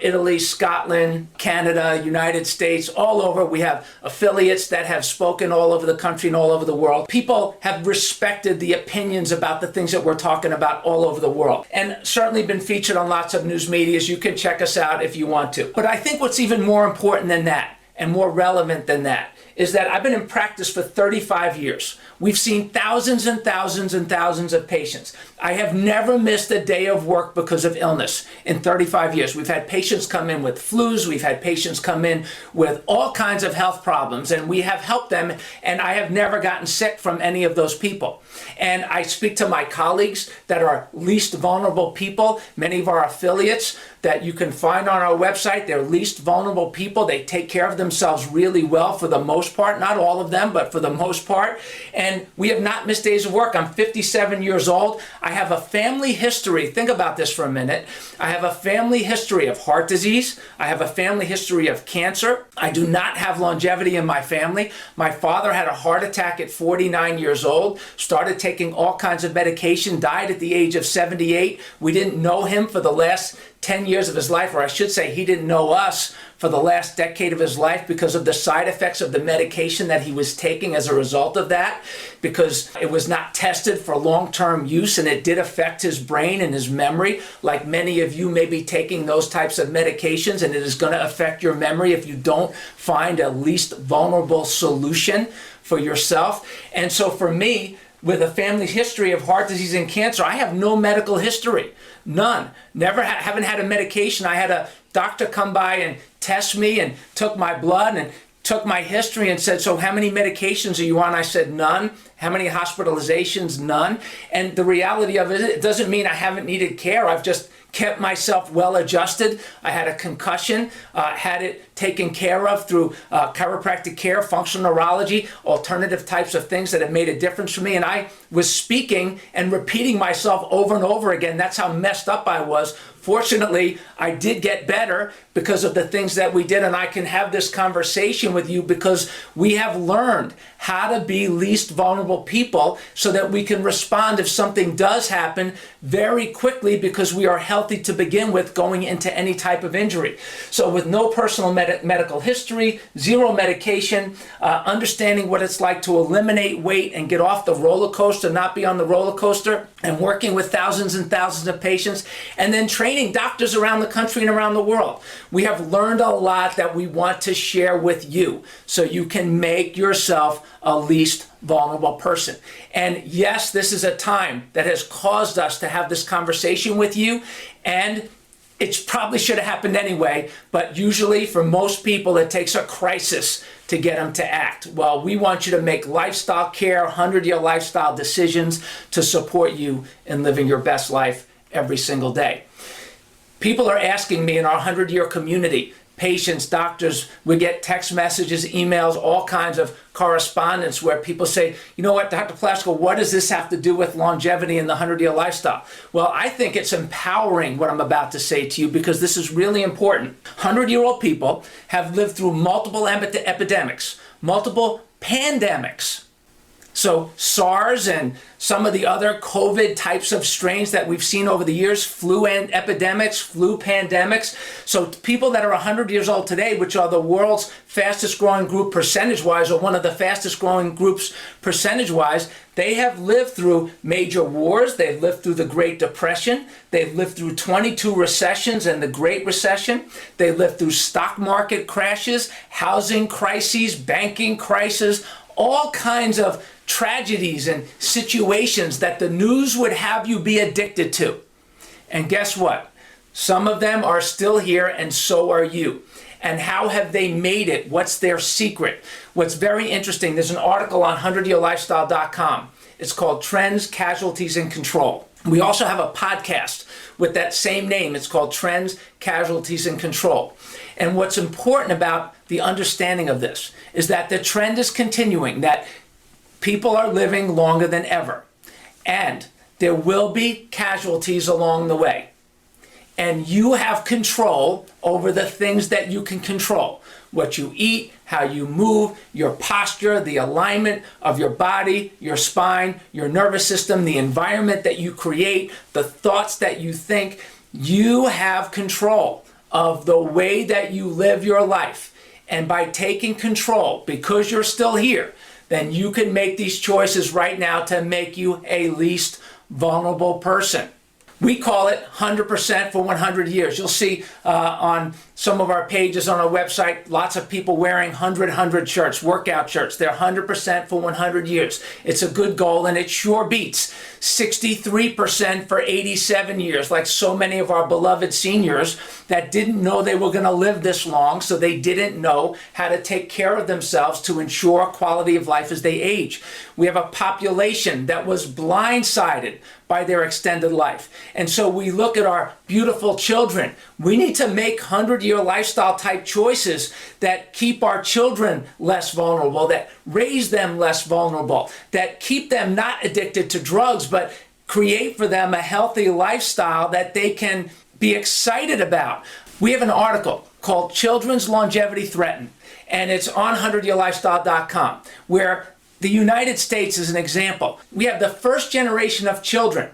Italy, Scotland, Canada, United States, all over. We have affiliates that have spoken all over the country and all over the world. People have respected the opinions about the things that we're talking about all over the world, and certainly been featured on lots of news medias. You can check us out if you want to. But I think what's even more important than that and more relevant than that is that I've been in practice for 35 years. We've seen thousands and thousands and thousands of patients. I have never missed a day of work because of illness in 35 years. We've had patients come in with flus. We've had patients come in with all kinds of health problems, and we have helped them, and I have never gotten sick from any of those people. And I speak to my colleagues that are least vulnerable people, many of our affiliates that you can find on our website. They're least vulnerable people. They take care of themselves really well for the most part, not all of them, but for the most part. And we have not missed days of work. I'm 57 years old. I have a family history. Think about this for a minute. I have a family history of heart disease. I have a family history of cancer. I do not have longevity in my family. My father had a heart attack at 49 years old, started taking all kinds of medication, died at the age of 78. We didn't know him for the last 10 years of his life, or I should say he didn't know us for the last decade of his life because of the side effects of the medication that he was taking as a result of that, because it was not tested for long-term use and it did affect his brain and his memory. Like many of you may be taking those types of medications, and it is going to affect your memory if you don't find a least vulnerable solution for yourself. And so for me, with a family history of heart disease and cancer, I have no medical history. None. Never haven't had a medication. I had a doctor come by and test me and took my blood and took my history and said, so how many medications are you on? I said, none. How many hospitalizations? None. And the reality of it doesn't mean I haven't needed care. I've just kept myself well adjusted. I had a concussion, had it taken care of through chiropractic care, functional neurology, alternative types of things that have made a difference for me. And I was speaking and repeating myself over and over again. That's how messed up I was. Fortunately, I did get better because of the things that we did, and I can have this conversation with you because we have learned how to be least vulnerable people so that we can respond if something does happen very quickly because we are healthy to begin with going into any type of injury. So with no personal medical history, zero medication, understanding what it's like to eliminate weight and get off the roller coaster, not be on the roller coaster, and working with thousands and thousands of patients, and then training doctors around the country and around the world. We have learned a lot that we want to share with you so you can make yourself a least vulnerable person. And yes, this is a time that has caused us to have this conversation with you, and it probably should have happened anyway, but usually for most people it takes a crisis to get them to act. Well, we want you to make lifestyle care, 100-year lifestyle decisions to support you in living your best life every single day. People are asking me in our 100-year community, patients, doctors, we get text messages, emails, all kinds of correspondence where people say, you know what, Dr. Plasker, what does this have to do with longevity and the 100-year lifestyle? Well, I think it's empowering what I'm about to say to you because this is really important. 100-year-old people have lived through multiple epidemics, multiple pandemics. So SARS and some of the other COVID types of strains that we've seen over the years, flu and epidemics, flu pandemics. So people that are 100 years old today, which are the world's fastest growing group percentage-wise, or one of the fastest growing groups percentage-wise, they have lived through major wars. They've lived through the Great Depression. They've lived through 22 recessions and the Great Recession. They lived through stock market crashes, housing crises, banking crises, all kinds of tragedies and situations that the news would have you be addicted to. And guess what? Some of them are still here, and so are you. And how have they made it? What's their secret? What's very interesting, there's an article on 100yearlifestyle.com. It's called Trends, Casualties, and Control. We also have a podcast with that same name. It's called Trends, Casualties, and Control. And what's important about the understanding of this is that the trend is continuing, that people are living longer than ever. And there will be casualties along the way. And you have control over the things that you can control. What you eat, how you move, your posture, the alignment of your body, your spine, your nervous system, the environment that you create, the thoughts that you think. You have control of the way that you live your life. And by taking control, because you're still here, then you can make these choices right now to make you a least vulnerable person. We call it 100% for 100 years. You'll see on some of our pages on our website, lots of people wearing 100 shirts, workout shirts. They're 100% for 100 years. It's a good goal, and it sure beats 63% for 87 years, like so many of our beloved seniors that didn't know they were going to live this long, so they didn't know how to take care of themselves to ensure quality of life as they age. We have a population that was blindsided by their extended life. And so we look at our beautiful children. We need to make 100-year lifestyle type choices that keep our children less vulnerable, that raise them less vulnerable, that keep them not addicted to drugs, but create for them a healthy lifestyle that they can be excited about. We have an article called Children's Longevity Threatened, and it's on 100yearlifestyle.com, where the United States is an example. We have the first generation of children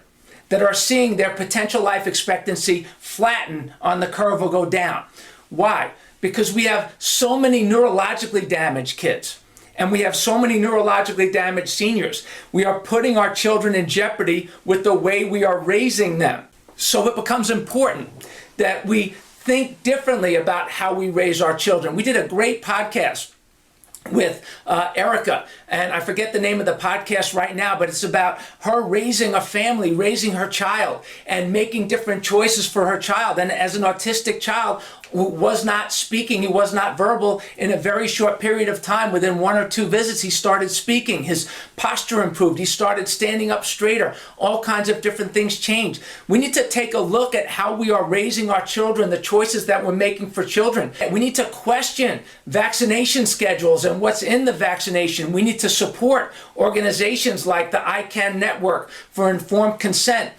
that are seeing their potential life expectancy flatten on the curve or go down. Why? Because we have so many neurologically damaged kids. And we have so many neurologically damaged seniors. We are putting our children in jeopardy with the way we are raising them. So it becomes important that we think differently about how we raise our children. We did a great podcast with Erica, and I forget the name of the podcast right now, but it's about her raising a family, raising her child, and making different choices for her child. And as an autistic child who was not speaking, he was not verbal, in a very short period of time, within 1 or 2 visits, he started speaking. His posture improved. He started standing up straighter. All kinds of different things changed. We need to take a look at how we are raising our children, the choices that we're making for children. We need to question vaccination schedules and what's in the vaccination. We need to support organizations like the ICANN Network for Informed Consent,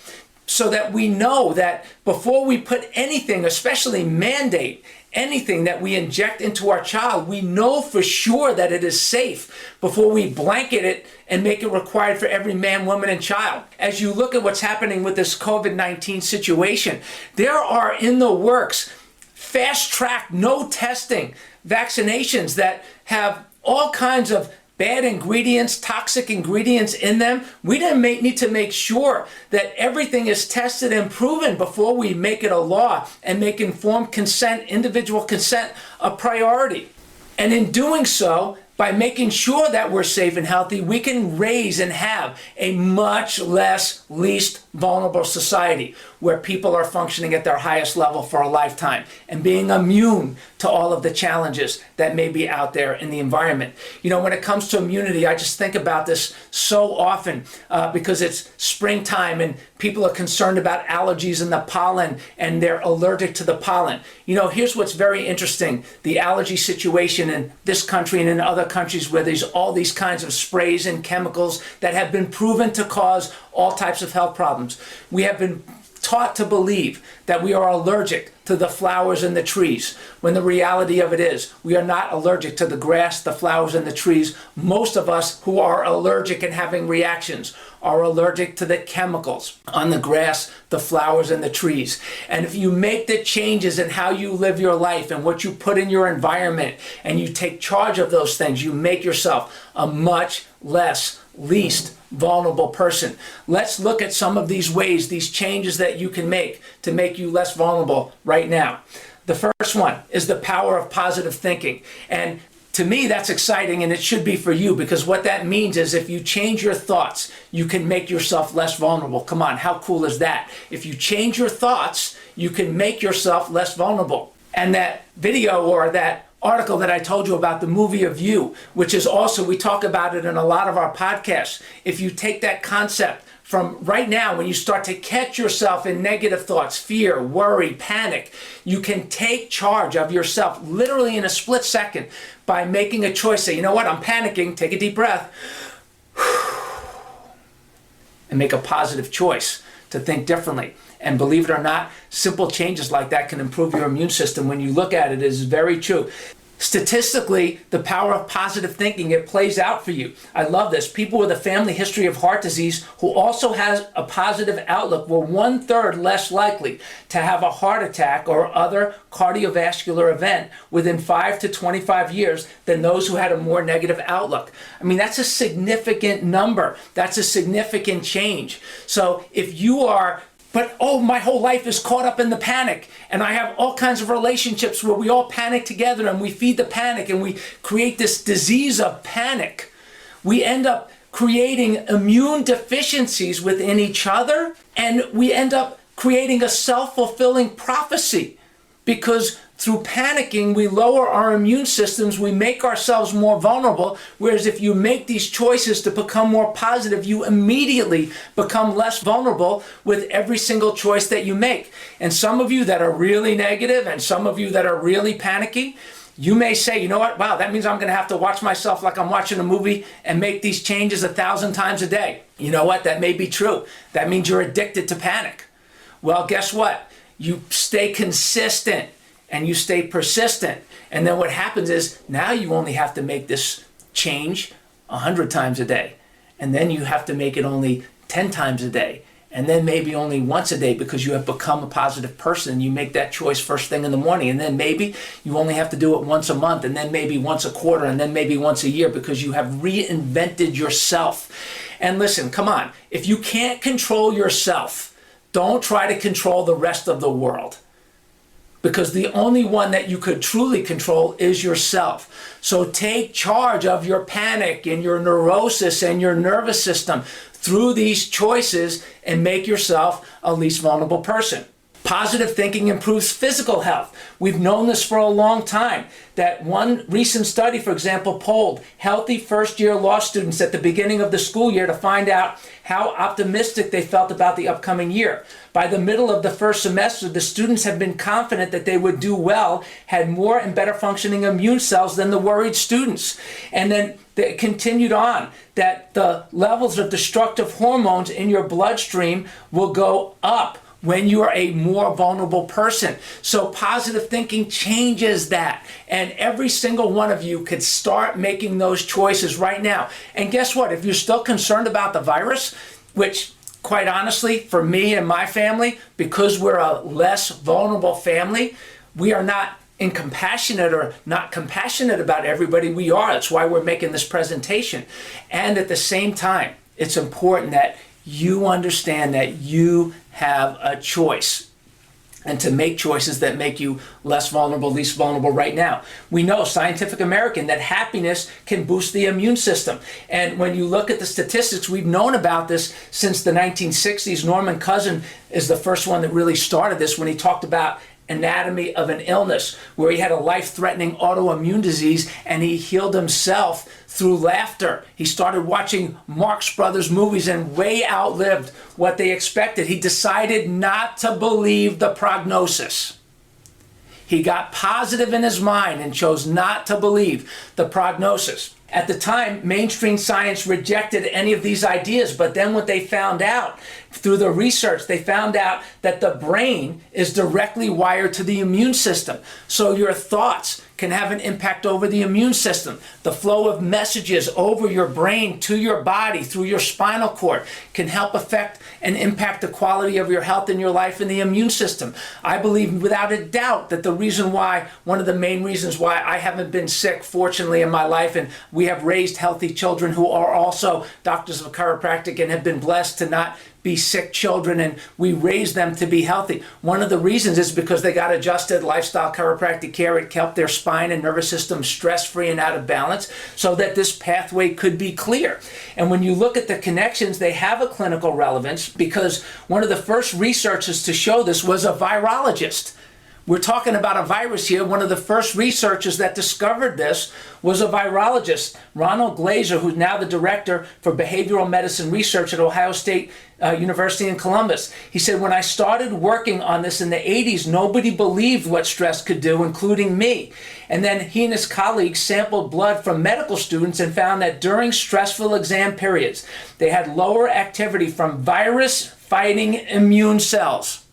so that we know that before we put anything, especially mandate anything that we inject into our child, we know for sure that it is safe before we blanket it and make it required for every man, woman, and child. As you look at what's happening with this COVID-19 situation, there are in the works fast-track, no testing vaccinations that have all kinds of bad ingredients, toxic ingredients in them. We need to make sure that everything is tested and proven before we make it a law and make informed consent, individual consent, a priority. And in doing so, by making sure that we're safe and healthy, we can raise and have a much least vulnerable society where people are functioning at their highest level for a lifetime and being immune to all of the challenges that may be out there in the environment. You know, when it comes to immunity, I just think about this so often because it's springtime and people are concerned about allergies and the pollen, and they're allergic to the pollen. You know, here's what's very interesting. The allergy situation in this country and in other countries where there's all these kinds of sprays and chemicals that have been proven to cause all types of health problems. We have been taught to believe that we are allergic to the flowers and the trees, when the reality of it is we are not allergic to the grass, the flowers, and the trees. Most of us who are allergic and having reactions are allergic to the chemicals on the grass, the flowers, and the trees. And if you make the changes in how you live your life and what you put in your environment, and you take charge of those things, you make yourself a much least vulnerable person. Let's look at some of these ways, these changes that you can make to make you less vulnerable right now. The first one is the power of positive thinking. And to me, that's exciting, and it should be for you, because what that means is if you change your thoughts, you can make yourself less vulnerable. Come on, how cool is that? If you change your thoughts, you can make yourself less vulnerable. And that video or that article that I told you about, the movie of You, which is also, we talk about it in a lot of our podcasts. If you take that concept from right now, when you start to catch yourself in negative thoughts, fear, worry, panic, you can take charge of yourself literally in a split second by making a choice. Say, you know what, I'm panicking, take a deep breath, and make a positive choice to think differently. And believe it or not, simple changes like that can improve your immune system. When you look at it, it is very true. Statistically, the power of positive thinking, it plays out for you. I love this. People with a family history of heart disease who also has a positive outlook were 1/3 less likely to have a heart attack or other cardiovascular event within 5 to 25 years than those who had a more negative outlook. I mean, that's a significant number. That's a significant change. So if you are my whole life is caught up in the panic, and I have all kinds of relationships where we all panic together and we feed the panic and we create this disease of panic. We end up creating immune deficiencies within each other, and we end up creating a self-fulfilling prophecy, because through panicking, we lower our immune systems, we make ourselves more vulnerable, whereas if you make these choices to become more positive, you immediately become less vulnerable with every single choice that you make. And some of you that are really negative and some of you that are really panicky, you may say, you know what, wow, that means I'm going to have to watch myself like I'm watching a movie and make these changes 1,000 times a day. You know what, that may be true. That means you're addicted to panic. Well, guess what? You stay consistent and you stay persistent. And then what happens is now you only have to make this change 100 times a day. And then you have to make it only 10 times a day. and then maybe only once a day because you have become a positive person and you make that choice first thing in the morning. And then maybe you only have to do it once a month, and then maybe once a quarter, and then maybe once a year, because you have reinvented yourself. And listen, come on, if you can't control yourself, don't try to control the rest of the world, because the only one that you could truly control is yourself. So take charge of your panic and your neurosis and your nervous system through these choices and make yourself a least vulnerable person. Positive thinking improves physical health. We've known this for a long time. That one recent study, for example, polled healthy first-year law students at the beginning of the school year to find out how optimistic they felt about the upcoming year. By the middle of the first semester, the students had been confident that they would do well, had more and better functioning immune cells than the worried students. And then it continued on that the levels of destructive hormones in your bloodstream will go up when you are a more vulnerable person. So positive thinking changes that. And every single one of you could start making those choices right now. And guess what? If you're still concerned about the virus, which quite honestly, for me and my family, because we're a less vulnerable family, we are not incompassionate or not compassionate about everybody. We are. That's why we're making this presentation. And at the same time, it's important that you understand that you have a choice, and to make choices that make you less vulnerable, least vulnerable right now. We know, Scientific American, that happiness can boost the immune system. And when you look at the statistics, we've known about this since the 1960s. Norman Cousin is the first one that really started this when he talked about anatomy of an illness, where he had a life-threatening autoimmune disease and he healed himself through laughter. He started watching Marx Brothers movies and way outlived what they expected. He decided not to believe the prognosis. He got positive in his mind and chose not to believe the prognosis. At the time, mainstream science rejected any of these ideas, but then what they found out through the research, they found out that the brain is directly wired to the immune system. So your thoughts can have an impact over the immune system. The flow of messages over your brain to your body through your spinal cord can help affect and impact the quality of your health in your life and the immune system. I believe without a doubt that the reason why, one of the main reasons why I haven't been sick, fortunately, in my life, and we have raised healthy children who are also doctors of chiropractic and have been blessed to not be sick children, and we raise them to be healthy. One of the reasons is because they got adjusted lifestyle chiropractic care. It kept their spine and nervous system stress-free and out of balance so that this pathway could be clear. And when you look at the connections, they have a clinical relevance, because one of the first researchers to show this was a virologist. We're talking about a virus here. One of the first researchers that discovered this was a virologist, Ronald Glaser, who's now the director for behavioral medicine research at Ohio State University in Columbus. He said, when I started working on this in the 80s, nobody believed what stress could do, including me. And then he and his colleagues sampled blood from medical students and found that during stressful exam periods, they had lower activity from virus-fighting immune cells.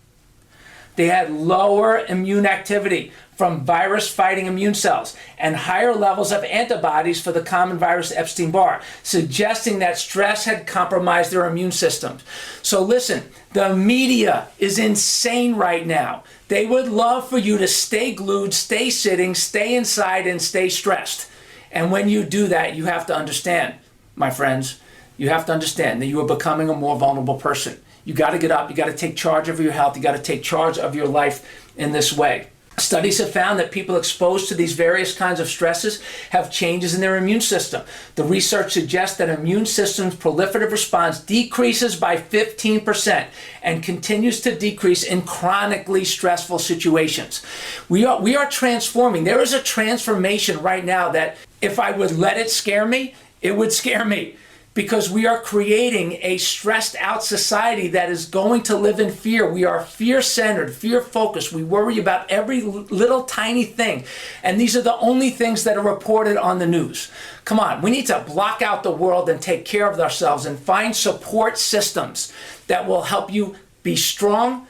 They had lower immune activity from virus-fighting immune cells and higher levels of antibodies for the common virus Epstein-Barr, suggesting that stress had compromised their immune systems. So listen, the media is insane right now. They would love for you to stay glued, stay sitting, stay inside, and stay stressed. And when you do that, you have to understand, my friends, you have to understand that you are becoming a more vulnerable person. You got to get up. You got to take charge of your health. You got to take charge of your life in this way. Studies have found that people exposed to these various kinds of stresses have changes in their immune system. The research suggests that immune system's proliferative response decreases by 15% and continues to decrease in chronically stressful situations. We are transforming. There is a transformation right now that if I would let it scare me, it would scare me. Because we are creating a stressed out society that is going to live in fear. We are fear-centered, fear-focused. We worry about every little tiny thing. And these are the only things that are reported on the news. Come on, we need to block out the world and take care of ourselves and find support systems that will help you be strong,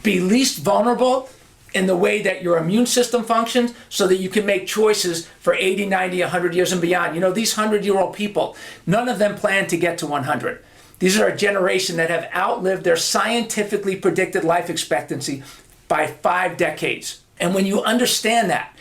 be least vulnerable in the way that your immune system functions, so that you can make choices for 80, 90, 100 years and beyond. You know, these 100-year-old people, none of them plan to get to 100. These are a generation that have outlived their scientifically predicted life expectancy by 5 decades. And when you understand that,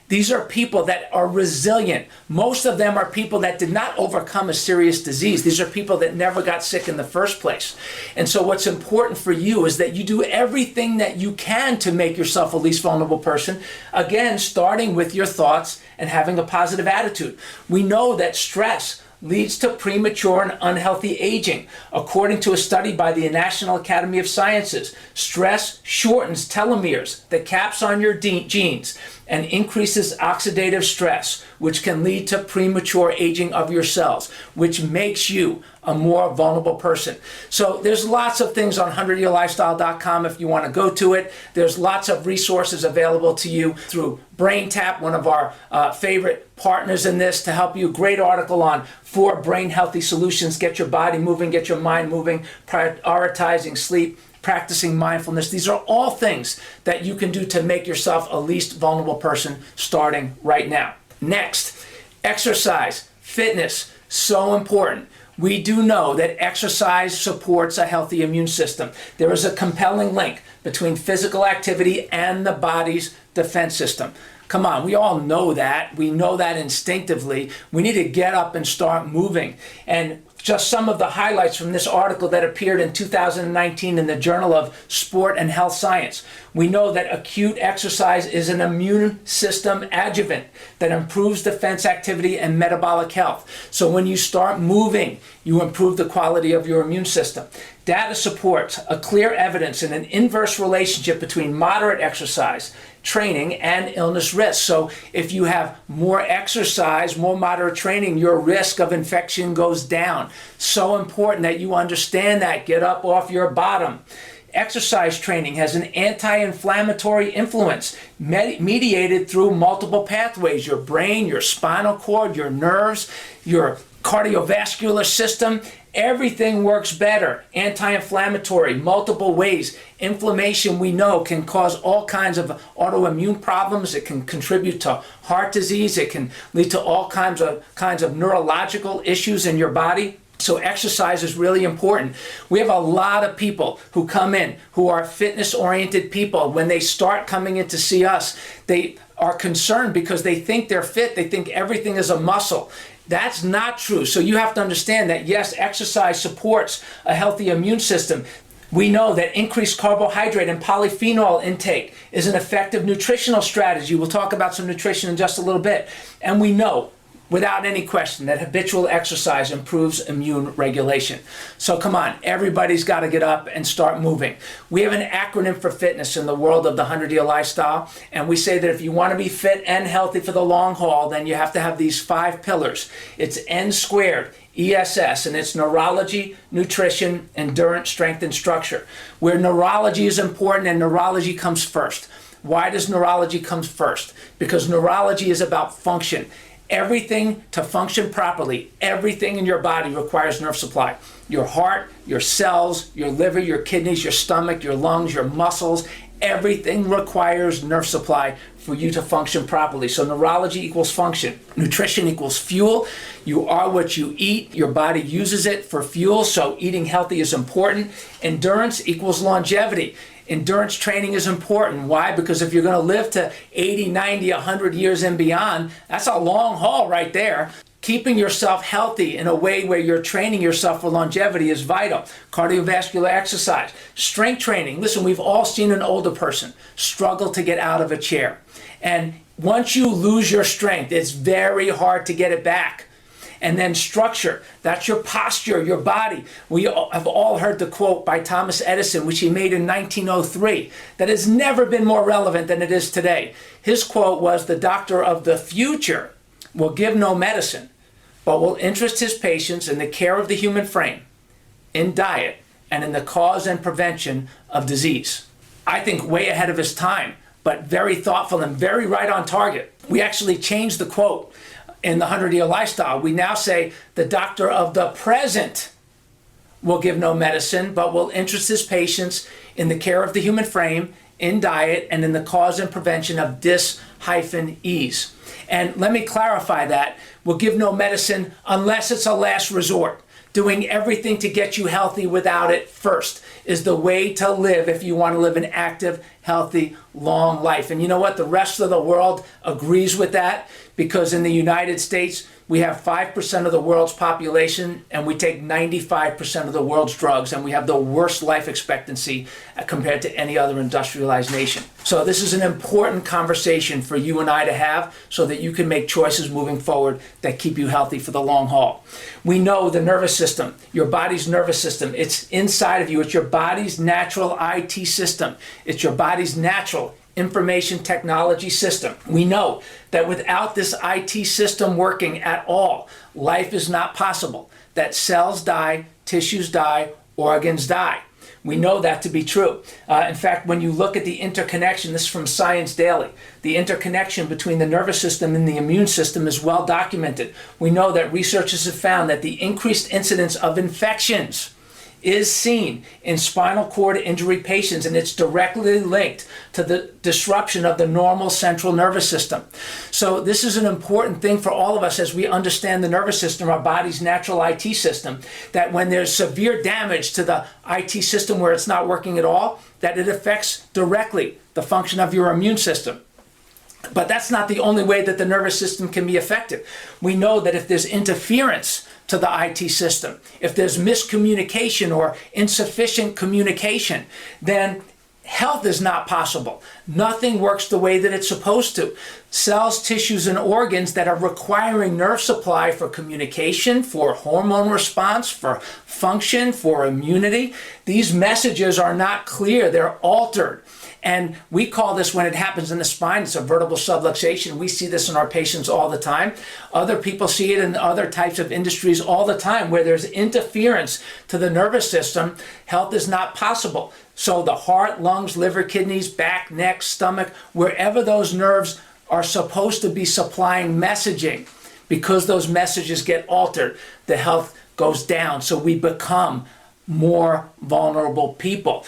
these are people that are resilient. Most of them are people that did not overcome a serious disease. These are people that never got sick in the first place. And so what's important for you is that you do everything that you can to make yourself a least vulnerable person. Again, starting with your thoughts and having a positive attitude. We know that stress leads to premature and unhealthy aging. According to a study by the National Academy of Sciences, stress shortens telomeres, the caps on your genes, and increases oxidative stress, which can lead to premature aging of your cells, which makes you a more vulnerable person. So there's lots of things on 100yearlifestyle.com if you want to go to it. There's lots of resources available to you through BrainTap, one of our favorite partners in this, to help you. Great article on 4 brain healthy solutions. Get your body moving, get your mind moving, prioritizing sleep, practicing mindfulness. These are all things that you can do to make yourself a least vulnerable person starting right now. Next, exercise, fitness, so important. We do know that exercise supports a healthy immune system. There is a compelling link between physical activity and the body's defense system. Come on, we all know that. We know that instinctively. We need to get up and start moving. And just some of the highlights from this article that appeared in 2019 in the Journal of Sport and Health Science. We know that acute exercise is an immune system adjuvant that improves defense activity and metabolic health. So when you start moving, you improve the quality of your immune system. Data supports a clear evidence in an inverse relationship between moderate exercise, training, and illness risk. So if you have more exercise, more moderate training, your risk of infection goes down. So important that you understand that. Get up off your bottom. Exercise training has an anti-inflammatory influence mediated through multiple pathways: your brain, your spinal cord, your nerves, your cardiovascular system. Everything works better. Anti-inflammatory, multiple ways. Inflammation, we know, can cause all kinds of autoimmune problems. It can contribute to heart disease. It can lead to all kinds of neurological issues in your body. So exercise is really important. We have a lot of people who come in who are fitness-oriented people. When they start coming in to see us, they are concerned because they think they're fit. They think everything is a muscle. That's not true. So you have to understand that, yes, exercise supports a healthy immune system. We know that increased carbohydrate and polyphenol intake is an effective nutritional strategy. We'll talk about some nutrition in just a little bit. And we know, without any question, that habitual exercise improves immune regulation. So come on, everybody's got to get up and start moving. We have an acronym for fitness in the world of the 100-year lifestyle, and we say that if you want to be fit and healthy for the long haul, then you have to have these 5 pillars. It's N squared, ESS, and it's neurology, nutrition, endurance, strength, and structure. Where neurology is important, and neurology comes first. Why does neurology come first? Because neurology is about function. Everything to function properly, everything in your body requires nerve supply. Your heart, your cells, your liver, your kidneys, your stomach, your lungs, your muscles, everything requires nerve supply for you to function properly. So neurology equals function. Nutrition equals fuel. You are what you eat. Your body uses it for fuel, so eating healthy is important. Endurance equals longevity. Endurance training is important. Why? Because if you're going to live to 80, 90, 100 years and beyond, that's a long haul right there. Keeping yourself healthy in a way where you're training yourself for longevity is vital. Cardiovascular exercise, strength training. Listen, we've all seen an older person struggle to get out of a chair. And once you lose your strength, it's very hard to get it back. And then structure, that's your posture, your body. We have all heard the quote by Thomas Edison, which he made in 1903, that has never been more relevant than it is today. His quote was, "The doctor of the future will give no medicine, but will interest his patients in the care of the human frame, in diet, and in the cause and prevention of disease." I think way ahead of his time, but very thoughtful and very right on target. We actually changed the quote in the 100-year lifestyle. We now say, "The doctor of the present will give no medicine, but will interest his patients in the care of the human frame, in diet, and in the cause and prevention of dis-ease." And let me clarify that. Will give no medicine unless it's a last resort. doing everything to get you healthy without it first is the way to live if you want to live an active, healthy, long life. And you know what? The rest of the world agrees with that, because in the United States, we have 5% of the world's population, and we take 95% of the world's drugs, and we have the worst life expectancy compared to any other industrialized nation. So this is an important conversation for you and I to have so that you can make choices moving forward that keep you healthy for the long haul. We know the nervous system, your body's nervous system, it's inside of you. It's your body's natural IT system. It's your body's natural information technology system. We know that without this IT system working at all, life is not possible. That cells die, tissues die, organs die. We know that to be true. In fact, when you look at the interconnection, this is from Science Daily, the interconnection between the nervous system and the immune system is well documented. We know that researchers have found that the increased incidence of infections is seen in spinal cord injury patients, and it's directly linked to the disruption of the normal central nervous system. So this is an important thing for all of us as we understand the nervous system, our body's natural IT system, that when there's severe damage to the IT system where it's not working at all, that it affects directly the function of your immune system. But that's not the only way that the nervous system can be affected. We know that if there's interference to the IT system, if there's miscommunication or insufficient communication, then health is not possible. Nothing works the way that it's supposed to. Cells, tissues, and organs that are requiring nerve supply for communication, for hormone response, for function, for immunity, these messages are not clear. They're altered. And we call this, when it happens in the spine, it's a vertebral subluxation. We see this in our patients all the time. Other people see it in other types of industries all the time, where there's interference to the nervous system. Health is not possible. So the heart, lungs, liver, kidneys, back, neck, stomach, wherever those nerves are supposed to be supplying messaging, because those messages get altered, the health goes down. So we become more vulnerable people.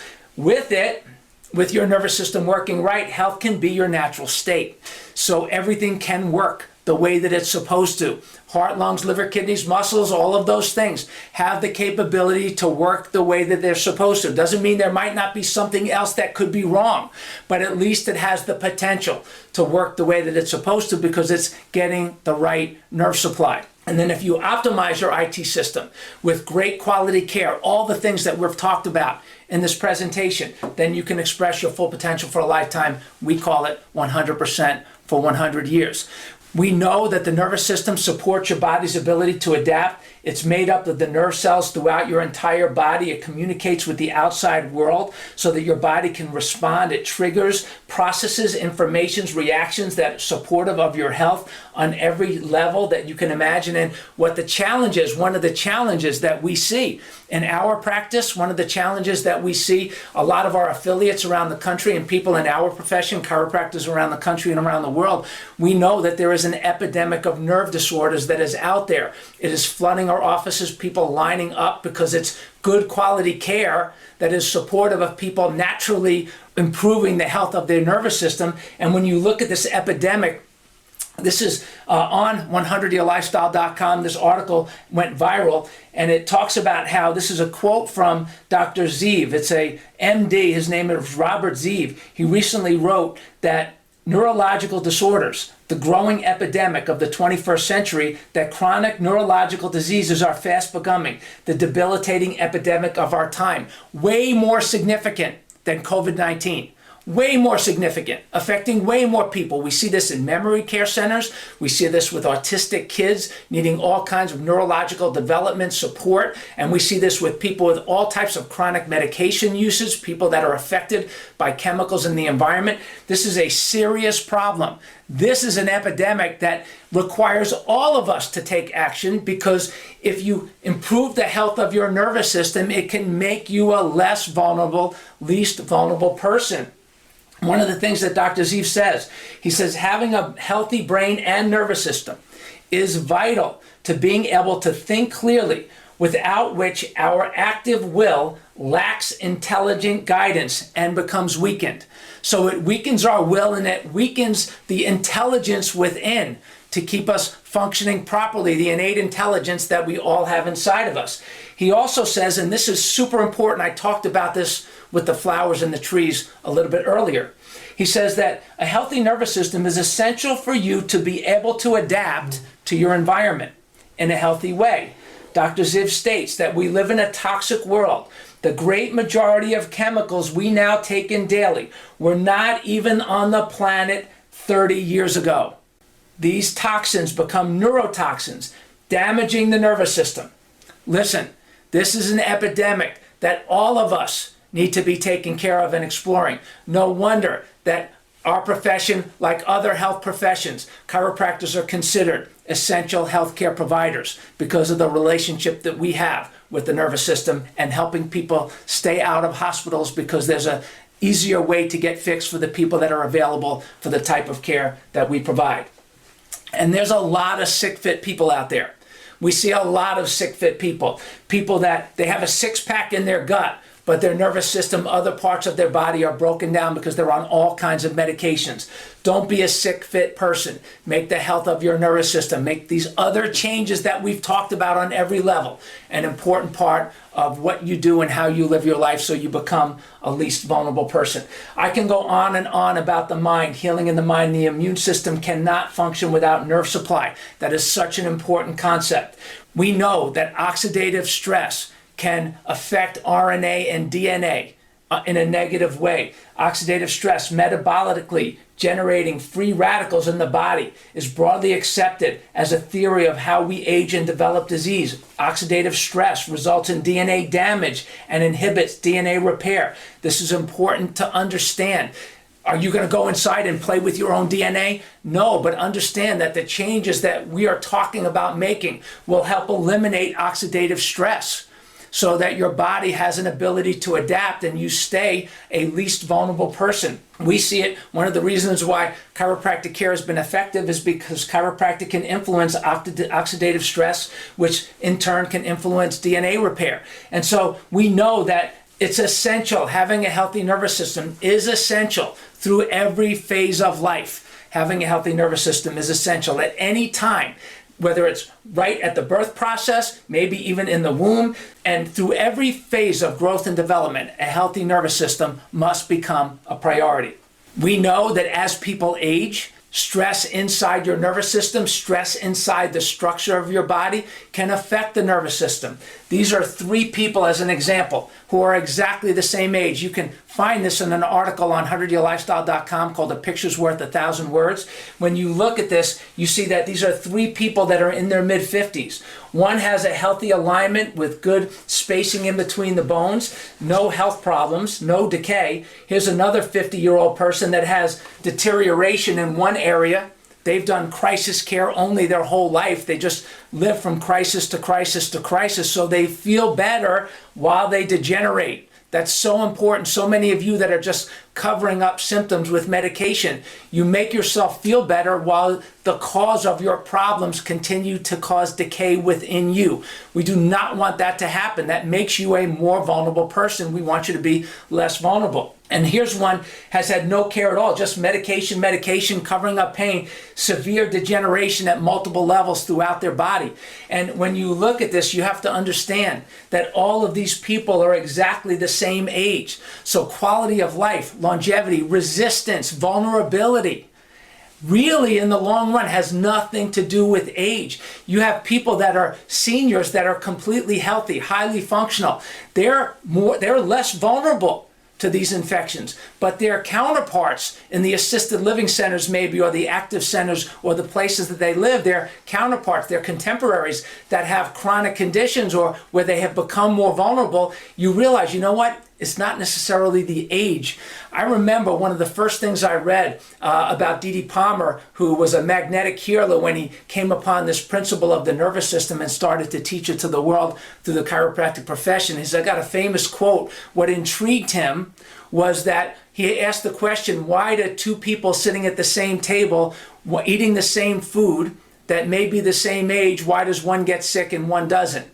With your nervous system working right, health can be your natural state. So everything can work the way that it's supposed to. Heart, lungs, liver, kidneys, muscles, all of those things have the capability to work the way that they're supposed to. Doesn't mean there might not be something else that could be wrong, but at least it has the potential to work the way that it's supposed to, because it's getting the right nerve supply. And then if you optimize your IT system with great quality care, all the things that we've talked about in this presentation, then you can express your full potential for a lifetime. We call it 100% for 100 years. We know that the nervous system supports your body's ability to adapt. It's made up of the nerve cells throughout your entire body. It communicates with the outside world so that your body can respond. It triggers, processes informations, reactions that are supportive of your health on every level that you can imagine. And what the challenge is, one of the challenges that we see in our practice, one of the challenges that we see, a lot of our affiliates around the country and people in our profession, chiropractors around the country and around the world, we know that there is an epidemic of nerve disorders that is out there. It is flooding our offices, people lining up because it's good quality care that is supportive of people naturally improving the health of their nervous system. And when you look at this epidemic, this is on 100yearlifestyle.com. This article went viral, and it talks about how, this is a quote from Dr. Zeev. It's a MD. His name is Robert Zeev. He recently wrote that neurological disorders, the growing epidemic of the 21st century, that chronic neurological diseases are fast becoming the debilitating epidemic of our time, way more significant than COVID-19. Way more significant, affecting way more people. We see this in memory care centers. We see this with autistic kids needing all kinds of neurological development support. And we see this with people with all types of chronic medication usage, people that are affected by chemicals in the environment. This is a serious problem. This is an epidemic that requires all of us to take action, because if you improve the health of your nervous system, it can make you a less vulnerable, least vulnerable person. One of the things that Dr. Zeev says, he says, having a healthy brain and nervous system is vital to being able to think clearly, without which our active will lacks intelligent guidance and becomes weakened. So it weakens our will, and it weakens the intelligence within to keep us functioning properly, the innate intelligence that we all have inside of us. He also says, and this is super important, I talked about this with the flowers and the trees a little bit earlier. He says that a healthy nervous system is essential for you to be able to adapt to your environment in a healthy way. Dr. Ziv states that we live in a toxic world. The great majority of chemicals we now take in daily were not even on the planet 30 years ago. These toxins become neurotoxins, damaging the nervous system. Listen, this is an epidemic that all of us need to be taken care of and exploring. No wonder that our profession, like other health professions, chiropractors are considered essential healthcare providers because of the relationship that we have with the nervous system and helping people stay out of hospitals because there's an easier way to get fixed for the people that are available for the type of care that we provide. And there's a lot of sick, fit people out there. We see a lot of sick, fit people that they have a six-pack in their gut, but their nervous system, other parts of their body are broken down because they're on all kinds of medications. Don't be a sick, fit person. Make the health of your nervous system. Make these other changes that we've talked about on every level an important part of what you do and how you live your life so you become a least vulnerable person. I can go on and on about the mind, healing in the mind. The immune system cannot function without nerve supply. That is such an important concept. We know that oxidative stress can affect RNA and DNA in a negative way. Oxidative stress, metabolically generating free radicals in the body, is broadly accepted as a theory of how we age and develop disease. Oxidative stress results in DNA damage and inhibits DNA repair. This is important to understand. Are you going to go inside and play with your own DNA? No, but understand that the changes that we are talking about making will help eliminate oxidative stress, so that your body has an ability to adapt and you stay a least vulnerable person. We see it, one of the reasons why chiropractic care has been effective is because chiropractic can influence oxidative stress, which in turn can influence DNA repair. And so we know that it's essential. Having a healthy nervous system is essential through every phase of life. Having a healthy nervous system is essential at any time, whether it's right at the birth process, maybe even in the womb, and through every phase of growth and development, a healthy nervous system must become a priority. We know that as people age, stress inside your nervous system, stress inside the structure of your body can affect the nervous system. These are three people, as an example, who are exactly the same age. You can find this in an article on 100yearlifestyle.com called A Picture's Worth 1,000 Words. When you look at this, you see that these are three people that are in their mid-50s. One has a healthy alignment with good spacing in between the bones, no health problems, no decay. Here's another 50-year-old person that has deterioration in one area. They've done crisis care only their whole life. They just live from crisis to crisis to crisis, so they feel better while they degenerate. That's so important. So many of you that are just covering up symptoms with medication, you make yourself feel better while the cause of your problems continue to cause decay within you. We do not want that to happen. That makes you a more vulnerable person. We want you to be less vulnerable. And here's one has had no care at all, just medication, covering up pain, severe degeneration at multiple levels throughout their body. And when you look at this, you have to understand that all of these people are exactly the same age. So quality of life, longevity, resistance, vulnerability, really in the long run has nothing to do with age. You have people that are seniors that are completely healthy, highly functional. They're less vulnerable to these infections, but their counterparts in the assisted living centers maybe, or the active centers, or the places that they live, their counterparts, their contemporaries that have chronic conditions or where they have become more vulnerable, you realize, you know what? It's not necessarily the age. I remember one of the first things I read about D.D. Palmer, who was a magnetic healer, when he came upon this principle of the nervous system and started to teach it to the world through the chiropractic profession. He said, I got a famous quote. What intrigued him was that he asked the question, why do two people sitting at the same table, eating the same food, that may be the same age, why does one get sick and one doesn't?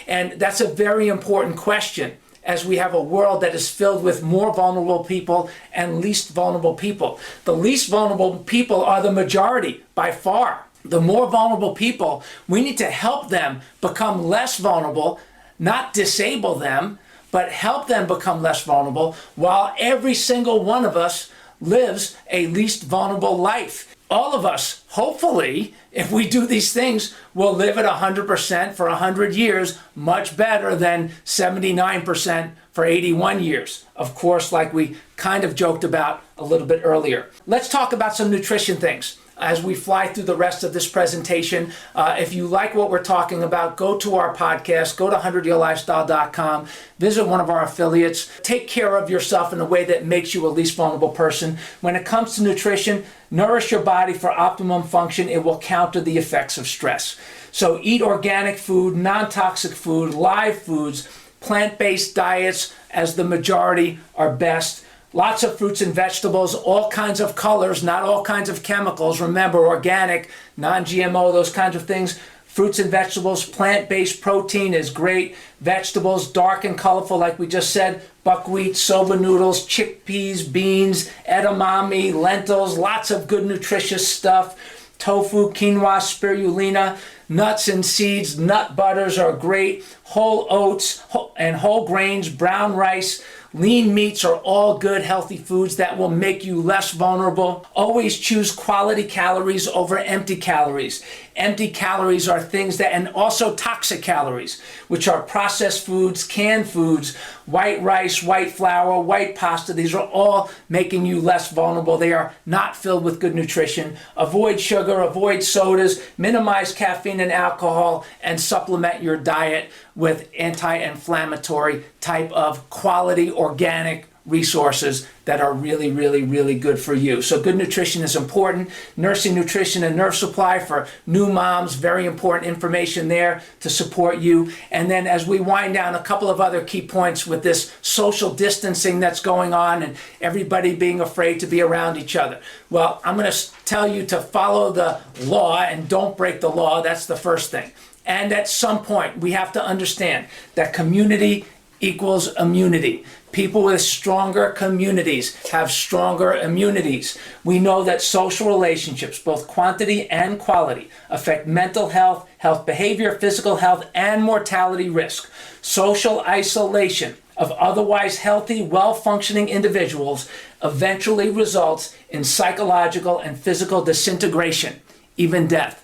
And that's a very important question, as we have a world that is filled with more vulnerable people and least vulnerable people. The least vulnerable people are the majority by far. The more vulnerable people, we need to help them become less vulnerable, not disable them, but help them become less vulnerable, while every single one of us lives a least vulnerable life. All of us, hopefully, if we do these things, will live at 100% for 100 years, much better than 79% for 81 years. Of course, like we kind of joked about a little bit earlier. Let's talk about some nutrition things as we fly through the rest of this presentation. If you like what we're talking about, go to our podcast, go to 100yearlifestyle.com, visit one of our affiliates, take care of yourself in a way that makes you a least vulnerable person. When it comes to nutrition, nourish your body for optimum function. It will counter the effects of stress. So eat organic food, non-toxic food, live foods, plant-based diets, as the majority are best. Lots of fruits and vegetables, all kinds of colors, not all kinds of chemicals. Remember, organic, non-GMO, those kinds of things. Fruits and vegetables, plant-based protein is great. Vegetables, dark and colorful, like we just said. Buckwheat, soba noodles, chickpeas, beans, edamame, lentils, lots of good nutritious stuff. Tofu, quinoa, spirulina, nuts and seeds, nut butters are great. Whole oats and whole grains, brown rice, lean meats are all good, healthy foods that will make you less vulnerable. Always choose quality calories over empty calories. Empty calories are things that, and also toxic calories, which are processed foods, canned foods, white rice, white flour, white pasta. These are all making you less vulnerable. They are not filled with good nutrition. Avoid sugar, avoid sodas, minimize caffeine and alcohol, and supplement your diet with anti-inflammatory type of quality organic resources that are really, really, really good for you. So good nutrition is important. Nursing nutrition and nerve supply for new moms, very important information there to support you. And then as we wind down, a couple of other key points with this social distancing that's going on and everybody being afraid to be around each other. Well, I'm going to tell you to follow the law and don't break the law. That's the first thing. And at some point, we have to understand that community equals immunity. People with stronger communities have stronger immunities. We know that social relationships, both quantity and quality, affect mental health, health behavior, physical health, and mortality risk. Social isolation of otherwise healthy, well-functioning individuals eventually results in psychological and physical disintegration, even death.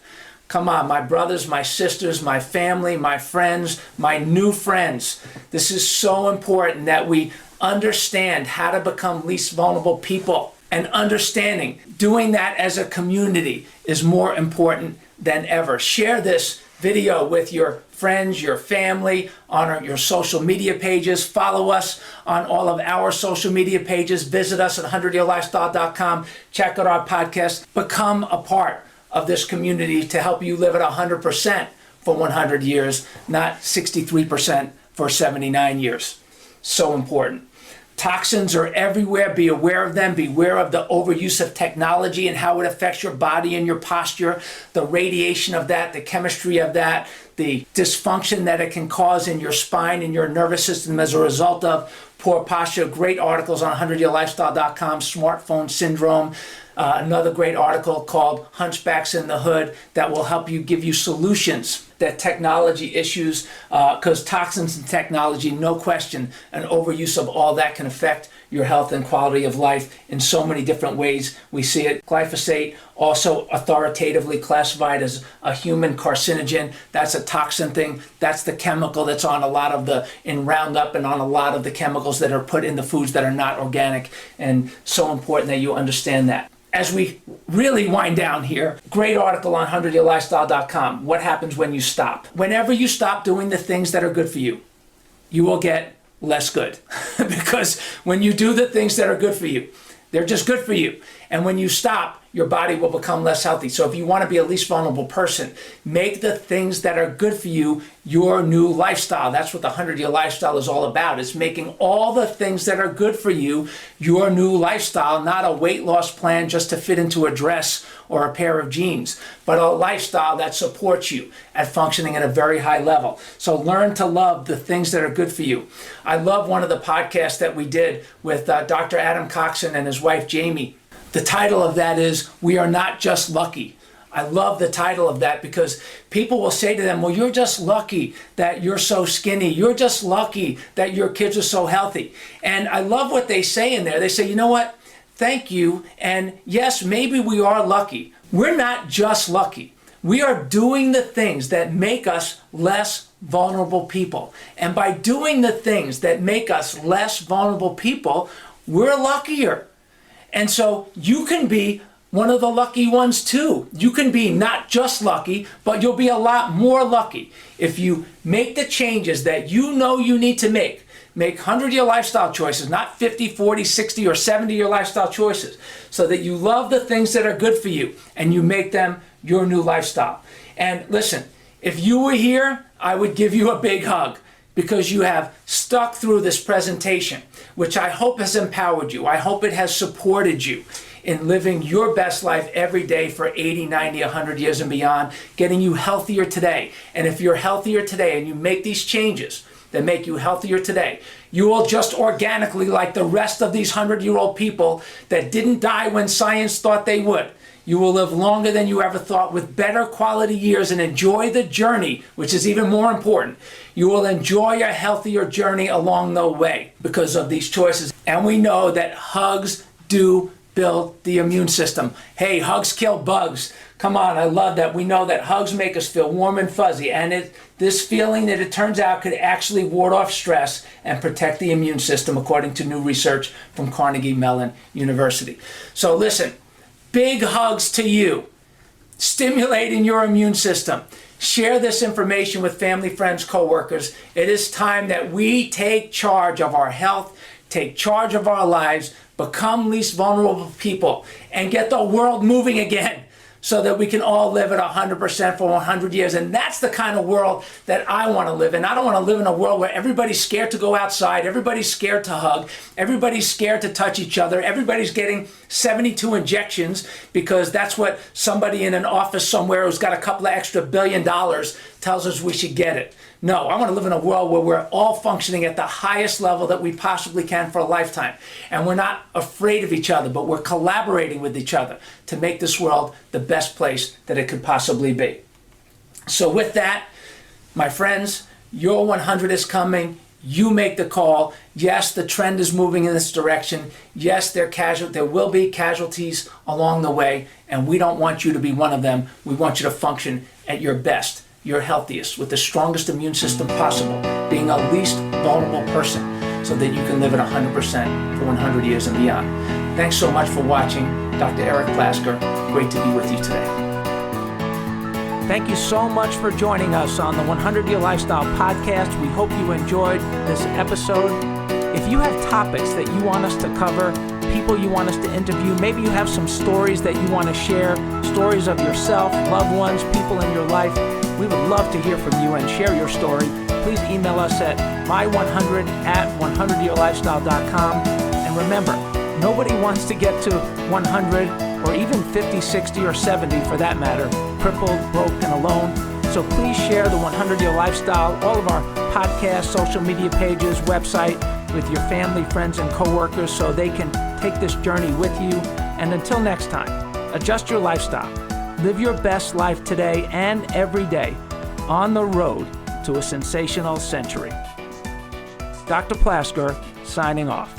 Come on, my brothers, my sisters, my family, my friends, my new friends. This is so important that we understand how to become least vulnerable people. And understanding, doing that as a community is more important than ever. Share this video with your friends, your family, on your social media pages. Follow us on all of our social media pages. Visit us at 100yearlifestyle.com. Check out our podcast. Become a part of this community to help you live at 100% for 100 years, not 63% for 79 years. So important. Toxins are everywhere. Be aware of them. Beware of the overuse of technology and how it affects your body and your posture, the radiation of that, the chemistry of that, the dysfunction that it can cause in your spine and your nervous system as a result of poor posture. Great articles on 100yearlifestyle.com, smartphone syndrome. Another great article called Hunchbacks in the Hood that will help you, give you solutions that technology issues, because toxins and technology, no question, an overuse of all that can affect your health and quality of life in so many different ways. We see it. Glyphosate, also authoritatively classified as a human carcinogen. That's a toxin thing. That's the chemical that's on a lot of in Roundup and on a lot of the chemicals that are put in the foods that are not organic. And so important that you understand that. As we really wind down here, great article on 100yearlifestyle.com. What happens when you stop? Whenever you stop doing the things that are good for you, you will get less good. Because when you do the things that are good for you, they're just good for you. And when you stop, your body will become less healthy. So if you want to be a least vulnerable person, make the things that are good for you your new lifestyle. That's what the 100-year lifestyle is all about. It's making all the things that are good for you your new lifestyle, not a weight loss plan just to fit into a dress or a pair of jeans, but a lifestyle that supports you at functioning at a very high level. So learn to love the things that are good for you. I love one of the podcasts that we did with Dr. Adam Coxon and his wife, Jamie. The title of that is, We Are Not Just Lucky. I love the title of that because people will say to them, well, you're just lucky that you're so skinny. You're just lucky that your kids are so healthy. And I love what they say in there. They say, you know what? Thank you. And yes, maybe we are lucky. We're not just lucky. We are doing the things that make us less vulnerable people. And by doing the things that make us less vulnerable people, we're luckier. And so you can be one of the lucky ones too. You can be not just lucky, but you'll be a lot more lucky if you make the changes that you know you need to make. Make 100-year lifestyle choices, not 50, 40, 60, or 70-year lifestyle choices, so that you love the things that are good for you and you make them your new lifestyle. And listen, if you were here, I would give you a big hug because you have stuck through this presentation, which I hope has empowered you. I hope it has supported you in living your best life every day for 80, 90, 100 years and beyond, getting you healthier today. And if you're healthier today and you make these changes that make you healthier today, you will just organically, like the rest of these 100-year-old people that didn't die when science thought they would, you will live longer than you ever thought with better quality years and enjoy the journey, which is even more important. You will enjoy a healthier journey along the way because of these choices. And we know that hugs do build the immune system. Hey, hugs kill bugs. Come on, I love that. We know that hugs make us feel warm and fuzzy. And this feeling that it turns out could actually ward off stress and protect the immune system, according to new research from Carnegie Mellon University. So listen, big hugs to you, stimulating your immune system. Share this information with family, friends, coworkers. It is time that we take charge of our health, take charge of our lives, become least vulnerable people, and get the world moving again so that we can all live at 100% for 100 years. And that's the kind of world that I want to live in. I don't want to live in a world where everybody's scared to go outside, everybody's scared to hug, everybody's scared to touch each other, everybody's getting 72 injections because that's what somebody in an office somewhere who's got a couple of extra $1 billion tells us we should get it. No, I want to live in a world where we're all functioning at the highest level that we possibly can for a lifetime. And we're not afraid of each other, but we're collaborating with each other to make this world the best place that it could possibly be. So with that, my friends, your 100 is coming. You make the call. Yes, the trend is moving in this direction. Yes, there will be casualties along the way, and we don't want you to be one of them. We want you to function at your best, your healthiest, with the strongest immune system possible, being a least vulnerable person so that you can live at 100% for 100 years and beyond. Thanks so much for watching. Dr. Eric Plasker, great to be with you today. Thank you so much for joining us on the 100-Year Lifestyle Podcast. We hope you enjoyed this episode. If you have topics that you want us to cover, people you want us to interview, maybe you have some stories that you want to share, stories of yourself, loved ones, people in your life, we would love to hear from you and share your story. Please email us at my100@100yearlifestyle.com. And remember, nobody wants to get to 100 or even 50, 60, or 70 for that matter, crippled, broke, and alone. So please share the 100-Year Lifestyle, all of our podcasts, social media pages, website with your family, friends, and coworkers so they can take this journey with you. And until next time, adjust your lifestyle. Live your best life today and every day on the road to a sensational century. Dr. Plasker, signing off.